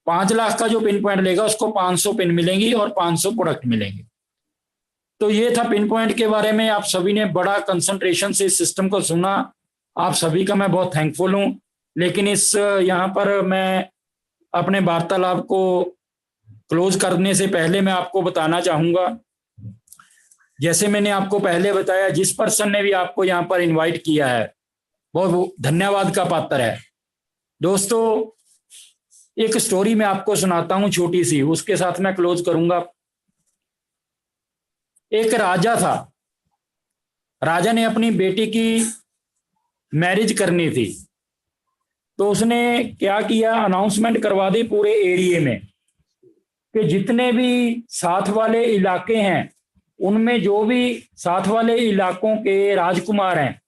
Speaker 1: 5 लाख का जो पिन पॉइंट लेगा उसको 500 पिन मिलेंगी और 500 प्रोडक्ट मिलेंगे। तो ये था पिन पॉइंट के बारे में। आप सभी ने बड़ा कंसंट्रेशन से इस सिस्टम को सुना, आप सभी का मैं बहुत थैंकफुल हूं। लेकिन इस यहाँ पर मैं अपने वार्तालाप को क्लोज करने से पहले मैं आपको बताना चाहूंगा, जैसे मैंने आपको पहले बताया, जिस पर्सन ने भी आपको यहाँ पर इनवाइट किया है बहुत धन्यवाद का पात्र है। दोस्तों, एक स्टोरी मैं आपको सुनाता हूं छोटी सी, उसके साथ मैं क्लोज करूंगा। एक राजा था, राजा ने अपनी बेटी की मैरिज करनी थी, तो उसने क्या किया, अनाउंसमेंट करवा दी पूरे एरिया में कि जितने भी साथ वाले इलाके हैं उनमें जो भी साथ वाले इलाकों के राजकुमार हैं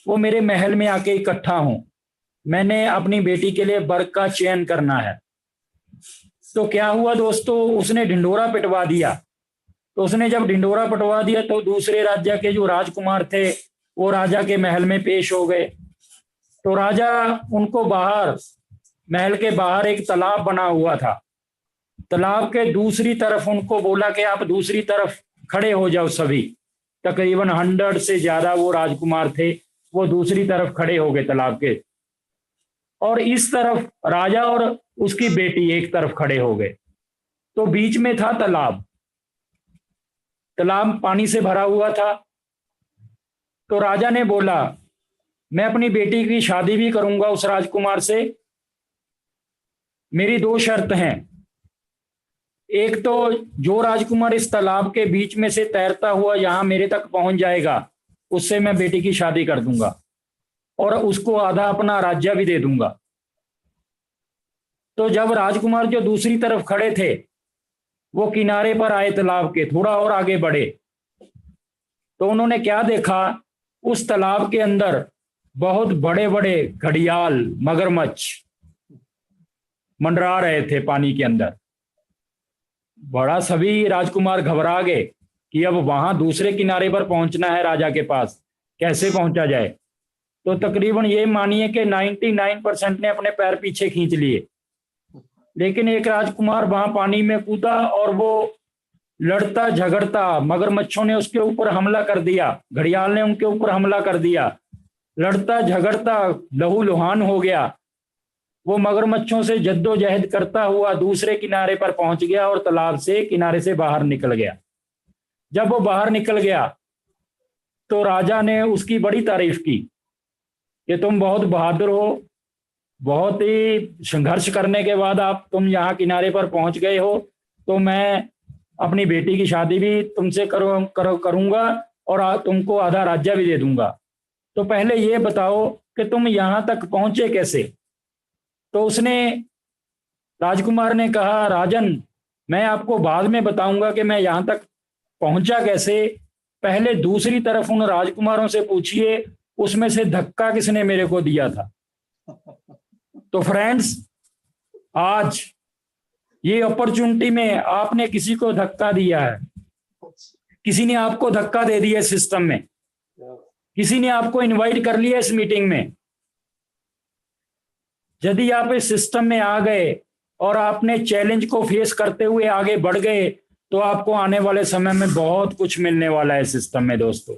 Speaker 1: वो मेरे महल में आके इकट्ठा हों, मैंने अपनी बेटी के लिए वर का चयन करना है। तो क्या हुआ दोस्तों, उसने ढिंडोरा पिटवा दिया। तो उसने जब ढिंडोरा पिटवा दिया तो दूसरे राज्य के जो राजकुमार थे वो राजा के महल में पेश हो गए। तो राजा उनको बाहर, महल के बाहर एक तालाब बना हुआ था, तालाब के दूसरी तरफ उनको बोला कि आप दूसरी तरफ खड़े हो जाओ। सभी तकरीबन 100 से ज्यादा वो राजकुमार थे, वो दूसरी तरफ खड़े हो गए तालाब के, और इस तरफ राजा और उसकी बेटी एक तरफ खड़े हो गए। तो बीच में था तालाब, तालाब पानी से भरा हुआ था। तो राजा ने बोला मैं अपनी बेटी की शादी भी करूंगा उस राजकुमार से, मेरी 2 शर्त हैं। एक तो जो राजकुमार इस तालाब के बीच में से तैरता हुआ यहां मेरे तक पहुंच जाएगा उससे मैं बेटी की शादी कर दूंगा और उसको आधा अपना राज्य भी दे दूंगा। तो जब राजकुमार जो दूसरी तरफ खड़े थे वो किनारे पर आए तालाब के, थोड़ा और आगे बढ़े, तो उन्होंने क्या देखा, उस तालाब के अंदर बहुत बड़े बड़े घड़ियाल, मगरमच्छ मंडरा रहे थे पानी के अंदर। बड़ा सभी राजकुमार घबरा गए कि अब वहां दूसरे किनारे पर पहुंचना है राजा के पास, कैसे पहुंचा जाए। तो तकरीबन ये मानिए कि 99% ने अपने पैर पीछे खींच लिए, लेकिन एक राजकुमार वहां पानी में कूदा और वो लड़ता झगड़ता, मगरमच्छों ने उसके ऊपर हमला कर दिया, घड़ियाल ने उनके ऊपर हमला कर दिया, लड़ता झगड़ता लहूलुहान हो गया। वो मगरमच्छों से जद्दोजहद करता हुआ दूसरे किनारे पर पहुंच गया और तालाब से किनारे से बाहर निकल गया। जब वो बाहर निकल गया तो राजा ने उसकी बड़ी तारीफ की कि तुम बहुत बहादुर हो, बहुत ही संघर्ष करने के बाद आप तुम यहाँ किनारे पर पहुंच गए हो, तो मैं अपनी बेटी की शादी भी तुमसे करूंगा और तुमको आधा राज्य भी दे दूंगा। तो पहले ये बताओ कि तुम यहाँ तक पहुंचे कैसे। तो उसने, राजकुमार ने कहा, राजन मैं आपको बाद में बताऊंगा कि मैं यहाँ तक पहुंचा कैसे, पहले दूसरी तरफ उन राजकुमारों से पूछिए उसमें से धक्का किसने मेरे को दिया था। तो फ्रेंड्स, आज ये अपॉर्चुनिटी में आपने किसी को धक्का दिया है, किसी ने आपको धक्का दे दिया सिस्टम में, किसी ने आपको इनवाइट कर लिया इस मीटिंग में। यदि आप इस सिस्टम में आ गए और आपने चैलेंज को फेस करते हुए आगे बढ़ गए तो आपको आने वाले समय में बहुत कुछ मिलने वाला है सिस्टम में। दोस्तों,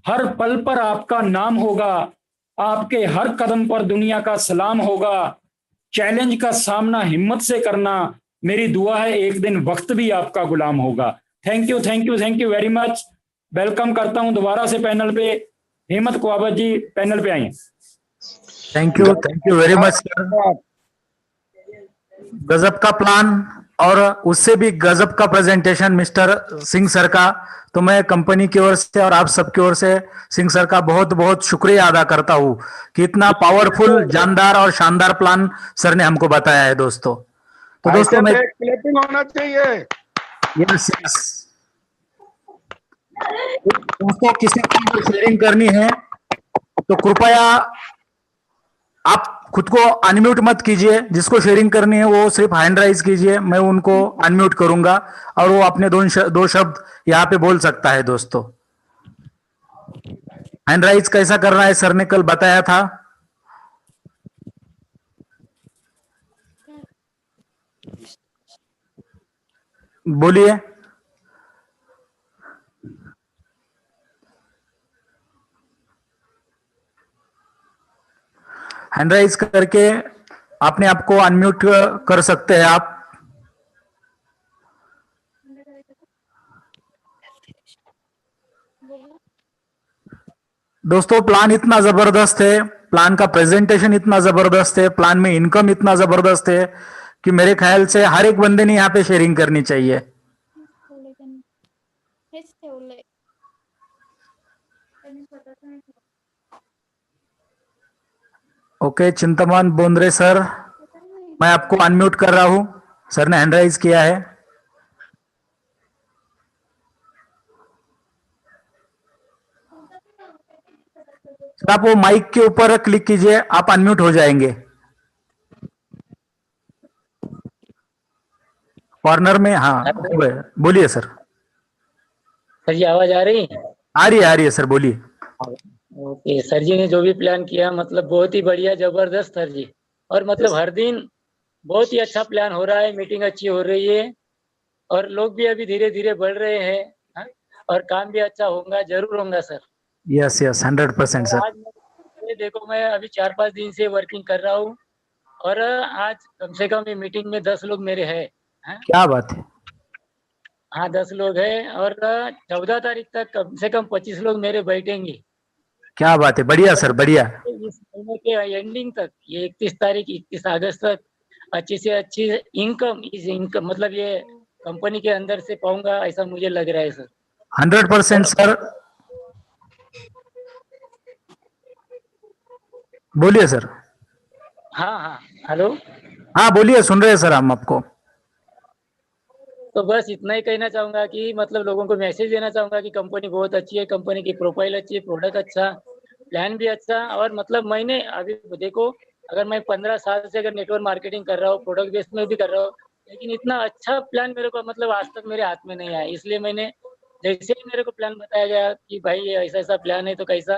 Speaker 1: हर पल पर आपका नाम होगा, आपके हर कदम पर दुनिया का सलाम होगा। चैलेंज का सामना हिम्मत से करना, मेरी दुआ है एक दिन वक्त भी आपका गुलाम होगा। Thank you, thank you, thank you very much. Welcome करता हूं दोबारा से पैनल पे, हेमंत कुआबत जी पैनल पे आइए।
Speaker 3: Thank you very much sir. गजब का प्लान और उससे भी गजब का प्रेजेंटेशन मिस्टर सिंह सर का। तो मैं कंपनी की ओर से और आप सबकी ओर से सिंह सर का बहुत बहुत शुक्रिया अदा करता हूं कि इतना पावरफुल, जानदार और शानदार प्लान सर ने हमको बताया है दोस्तों। तो दोस्तों, मैं
Speaker 4: क्लैपिंग होना चाहिए।
Speaker 3: यस यस दोस्तों, किसी को शेयरिंग करनी है तो कृपया आप खुद को अनम्यूट मत कीजिए, जिसको शेयरिंग करनी है वो सिर्फ हैंड राइज कीजिए, मैं उनको अनम्यूट करूंगा और वो अपने दो शब्द यहाँ पे बोल सकता है। दोस्तों, हैंड राइज कैसा करना है सर ने कल बताया था। बोलिए। हैंड राइज करके अपने आप को अनम्यूट कर सकते हैं आप। दोस्तों, प्लान इतना जबरदस्त है, प्लान का प्रेजेंटेशन इतना जबरदस्त है, प्लान में इनकम इतना जबरदस्त है कि मेरे ख्याल से हर एक बंदे ने यहाँ पे शेयरिंग करनी चाहिए। ओके, चिंतमान बोंद्रे सर, मैं आपको अनम्यूट कर रहा हूं। सर ने हैंड राइज किया है। सर, आप वो माइक के ऊपर क्लिक कीजिए, आप अनम्यूट हो जाएंगे। कॉर्नर में, हाँ बोलिए सर।
Speaker 4: सर जी आवाज आ रही है?
Speaker 3: आ रही है सर, बोलिए।
Speaker 4: ओके, सर जी ने जो भी प्लान किया मतलब बहुत ही बढ़िया, जबरदस्त सर जी। और मतलब हर दिन बहुत ही अच्छा प्लान हो रहा है, मीटिंग अच्छी हो रही है और लोग भी अभी धीरे धीरे बढ़ रहे हैं। हाँ? और काम भी अच्छा होगा, जरूर होगा सर।
Speaker 3: Yes 100% sir.
Speaker 4: आज देखो मैं अभी 4-5 दिन से वर्किंग कर रहा हूँ और आज कम से कम ये मीटिंग में 10 लोग मेरे हैं।
Speaker 3: क्या बात है।
Speaker 4: हाँ 10 लोग हैं और 14 तारीख तक कम से कम 25 लोग मेरे बैठेंगे।
Speaker 3: क्या बात है, बढ़िया सर, बढ़िया।
Speaker 4: इस महीने के एंडिंग तक, ये 31 अगस्त तक अच्छी से अच्छी इनकम मतलब ये कंपनी के अंदर से पाऊंगा, ऐसा मुझे लग रहा है सर।
Speaker 3: 100% सर। बोलिए सर।
Speaker 4: हाँ हेलो।
Speaker 3: हाँ बोलिए, सुन रहे हैं सर हम आपको।
Speaker 4: तो बस इतना ही कहना चाहूंगा कि मतलब लोगों को मैसेज देना चाहूंगा कि कंपनी बहुत अच्छी है, कंपनी की प्रोफाइल अच्छी है, प्रोडक्ट अच्छा, प्लान भी अच्छा। और मतलब मैंने अभी देखो, अगर मैं 15 साल से अगर नेटवर्क मार्केटिंग कर रहा हूँ, प्रोडक्ट बेस में भी कर रहा हूँ, लेकिन इतना अच्छा प्लान मेरे को मतलब आज तक मेरे हाथ में नहीं आया। इसलिए मैंने जैसे ही मेरे को प्लान बताया गया कि भाई ये ऐसा ऐसा प्लान है तो कैसा,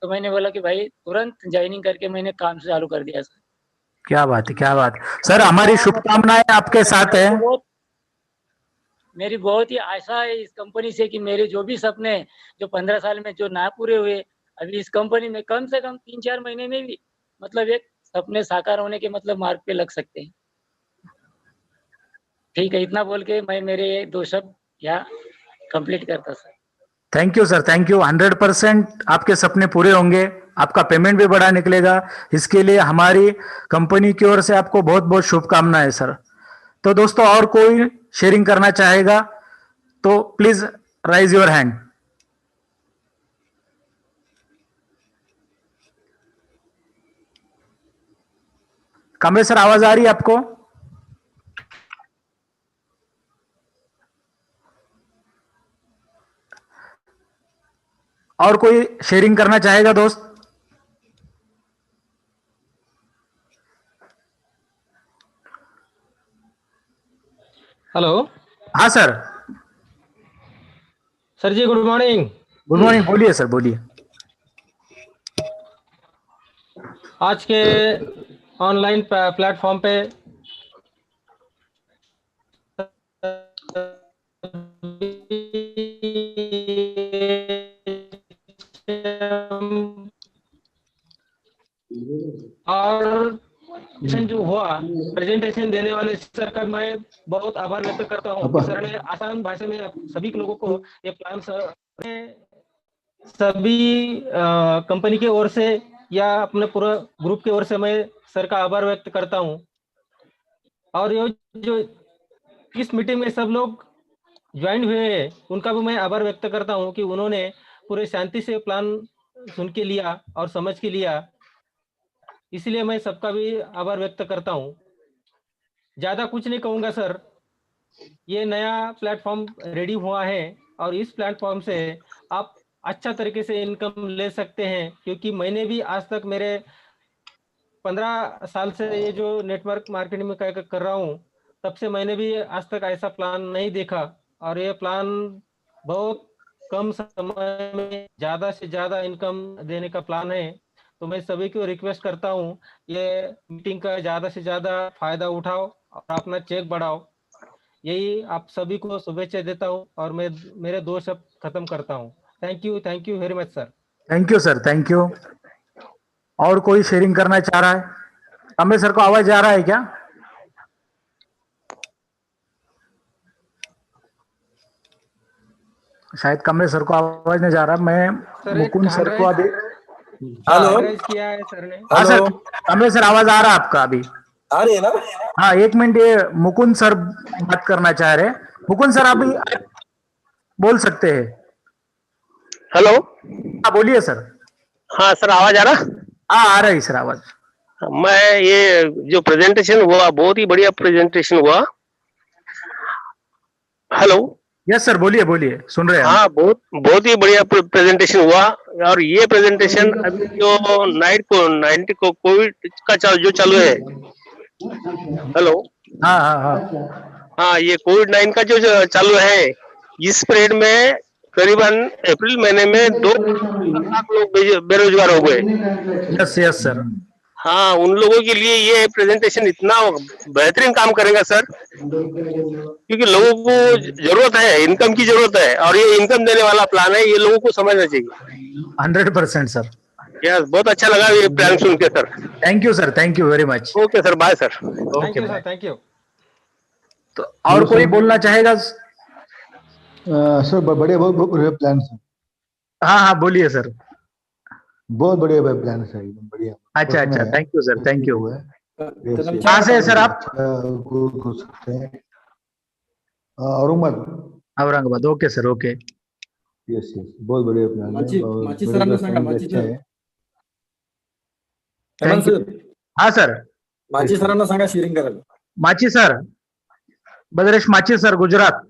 Speaker 4: तो मैंने बोला कि भाई तुरंत ज्वाइनिंग करके मैंने काम चालू कर दिया सर।
Speaker 3: क्या बात है, क्या बात है सर, हमारी शुभकामनाएं आपके साथ है।
Speaker 4: मेरी बहुत ही आशा है इस कंपनी से कि मेरे जो भी सपने जो 15 साल में जो ना पूरे हुए, अभी इस कंपनी में कम से कम 3-4 महीने में भी मतलब एक सपने साकार होने के मतलब मार्ग पे लग सकते हैं। ठीक है, इतना बोल के मैं मेरे 2 शब्द यहाँ कंप्लीट करता sir.
Speaker 3: Thank you sir, thank you. 100% आपके सपने पूरे होंगे, आपका पेमेंट भी बड़ा निकलेगा। इसके लिए हमारी कंपनी की ओर से आपको बहुत बहुत शुभकामनाएं सर। तो दोस्तों, और कोई शेयरिंग करना चाहेगा तो please rise your hand. Kamre sir, आवाज आ रही है आपको? और कोई शेयरिंग करना चाहेगा दोस्त?
Speaker 5: हेलो।
Speaker 3: हाँ सर।
Speaker 5: सर जी गुड मॉर्निंग।
Speaker 3: गुड मॉर्निंग, बोलिए सर, बोलिए।
Speaker 5: आज के ऑनलाइन प्लेटफॉर्म पे और जो हुआ प्रेजेंटेशन देने वाले सर का मैं बहुत आभार व्यक्त करता हूँ। सर ने आसान भाषा में सभी लोगों को ये प्लान सभी कंपनी की ओर से या अपने पूरा ग्रुप की ओर से मैं सर का आभार व्यक्त करता हूँ। और ये जो इस मीटिंग में सब लोग ज्वाइन हुए हैं उनका भी मैं आभार व्यक्त करता हूँ कि उन्होंने पूरे शांति से प्लान सुन के लिया और समझ के लिया। इसलिए मैं सबका भी आभार व्यक्त करता हूँ। ज्यादा कुछ नहीं कहूँगा सर, ये नया प्लेटफॉर्म रेडी हुआ है और इस प्लेटफॉर्म से आप अच्छा तरीके से इनकम ले सकते हैं, क्योंकि मैंने भी आज तक मेरे 15 साल से ये जो नेटवर्क मार्केटिंग में कर रहा हूँ, तब से मैंने भी आज तक ऐसा प्लान नहीं देखा। और ये प्लान बहुत कम समय में ज्यादा से ज्यादा इनकम देने का प्लान है। तो मैं सभी को रिक्वेस्ट करता हूँ, ये मीटिंग का ज्यादा से ज्यादा फायदा उठाओ और अपना चेक बढ़ाओ। यही आप सभी को शुभेच्छा देता हूँ और मैं मेरे 2 शब्द खत्म करता हूँ। Thank you very much sir.
Speaker 3: Thank you sir, thank you. और कोई शेयरिंग करना चाह रहा है? कमले सर को आवाज जा रहा है क्या? शायद कमले सर को आवाज नहीं जा रहा। मैं मुकुंद सर को अभी
Speaker 5: हेलो किया है सर ने।
Speaker 3: हाँ सर, कमले सर आवाज आ रहा है आपका अभी?
Speaker 6: आ रही है ना?
Speaker 3: हाँ, 1 मिनट, ये मुकुंद सर बात करना चाह रहे हैं। मुकुंद सर अभी बोल सकते हैं।
Speaker 7: हेलो,
Speaker 3: हाँ बोलिए सर।
Speaker 7: हाँ सर, आवाज आ रहा?
Speaker 3: हाँ आ रही सर आवाज।
Speaker 7: मैं ये जो प्रेजेंटेशन हुआ, बहुत ही बढ़िया प्रेजेंटेशन हुआ। हेलो।
Speaker 3: यस सर, बोलिए बोलिए, सुन रहे हैं हम।
Speaker 7: हाँ, बहुत ही बढ़िया प्रेजेंटेशन हुआ। और ये प्रेजेंटेशन अभी जो नाइट को कोविड का जो चालू है। हेलो।
Speaker 3: हाँ हाँ हाँ
Speaker 7: हाँ, ये कोविड-19 का जो चालू है, इस पीरियड में करीबन अप्रैल महीने में 2 लाख लोग बेरोजगार हो गए।
Speaker 3: Yes yes sir.
Speaker 7: हाँ, उन लोगों के लिए ये प्रेजेंटेशन इतना बेहतरीन काम करेगा सर, क्योंकि लोगों को जरूरत है, इनकम की जरूरत है, और ये इनकम देने वाला प्लान है, ये लोगों को समझना चाहिए।
Speaker 3: 100% सर।
Speaker 7: यस, बहुत अच्छा लगा ये प्लान सुन के sir.
Speaker 3: Thank you sir, thank you very much.
Speaker 7: Okay sir, bye sir.
Speaker 5: Thank you sir, thank you.
Speaker 3: तो और कोई बोलना चाहेगा?
Speaker 8: सर बड़े बहुत बड़े प्लान है।
Speaker 3: हाँ हाँ बोलिए सर।
Speaker 8: बहुत बढ़िया प्लान है, एकदम बढ़िया।
Speaker 3: अच्छा अच्छा, thank you sir, thank you.
Speaker 8: कहाँ
Speaker 3: कहाँ से है सर आप? Aurangabad. Okay sir, okay.
Speaker 8: Yes yes, बहुत बढ़िया प्लान है।
Speaker 6: माची सरांना सांगा, माची सर.
Speaker 3: Thank you. हाँ सर,
Speaker 6: माची सरांना सांगा शेअरिंग करायला.
Speaker 3: माची सर, बद्रेश माची सर, गुजरात।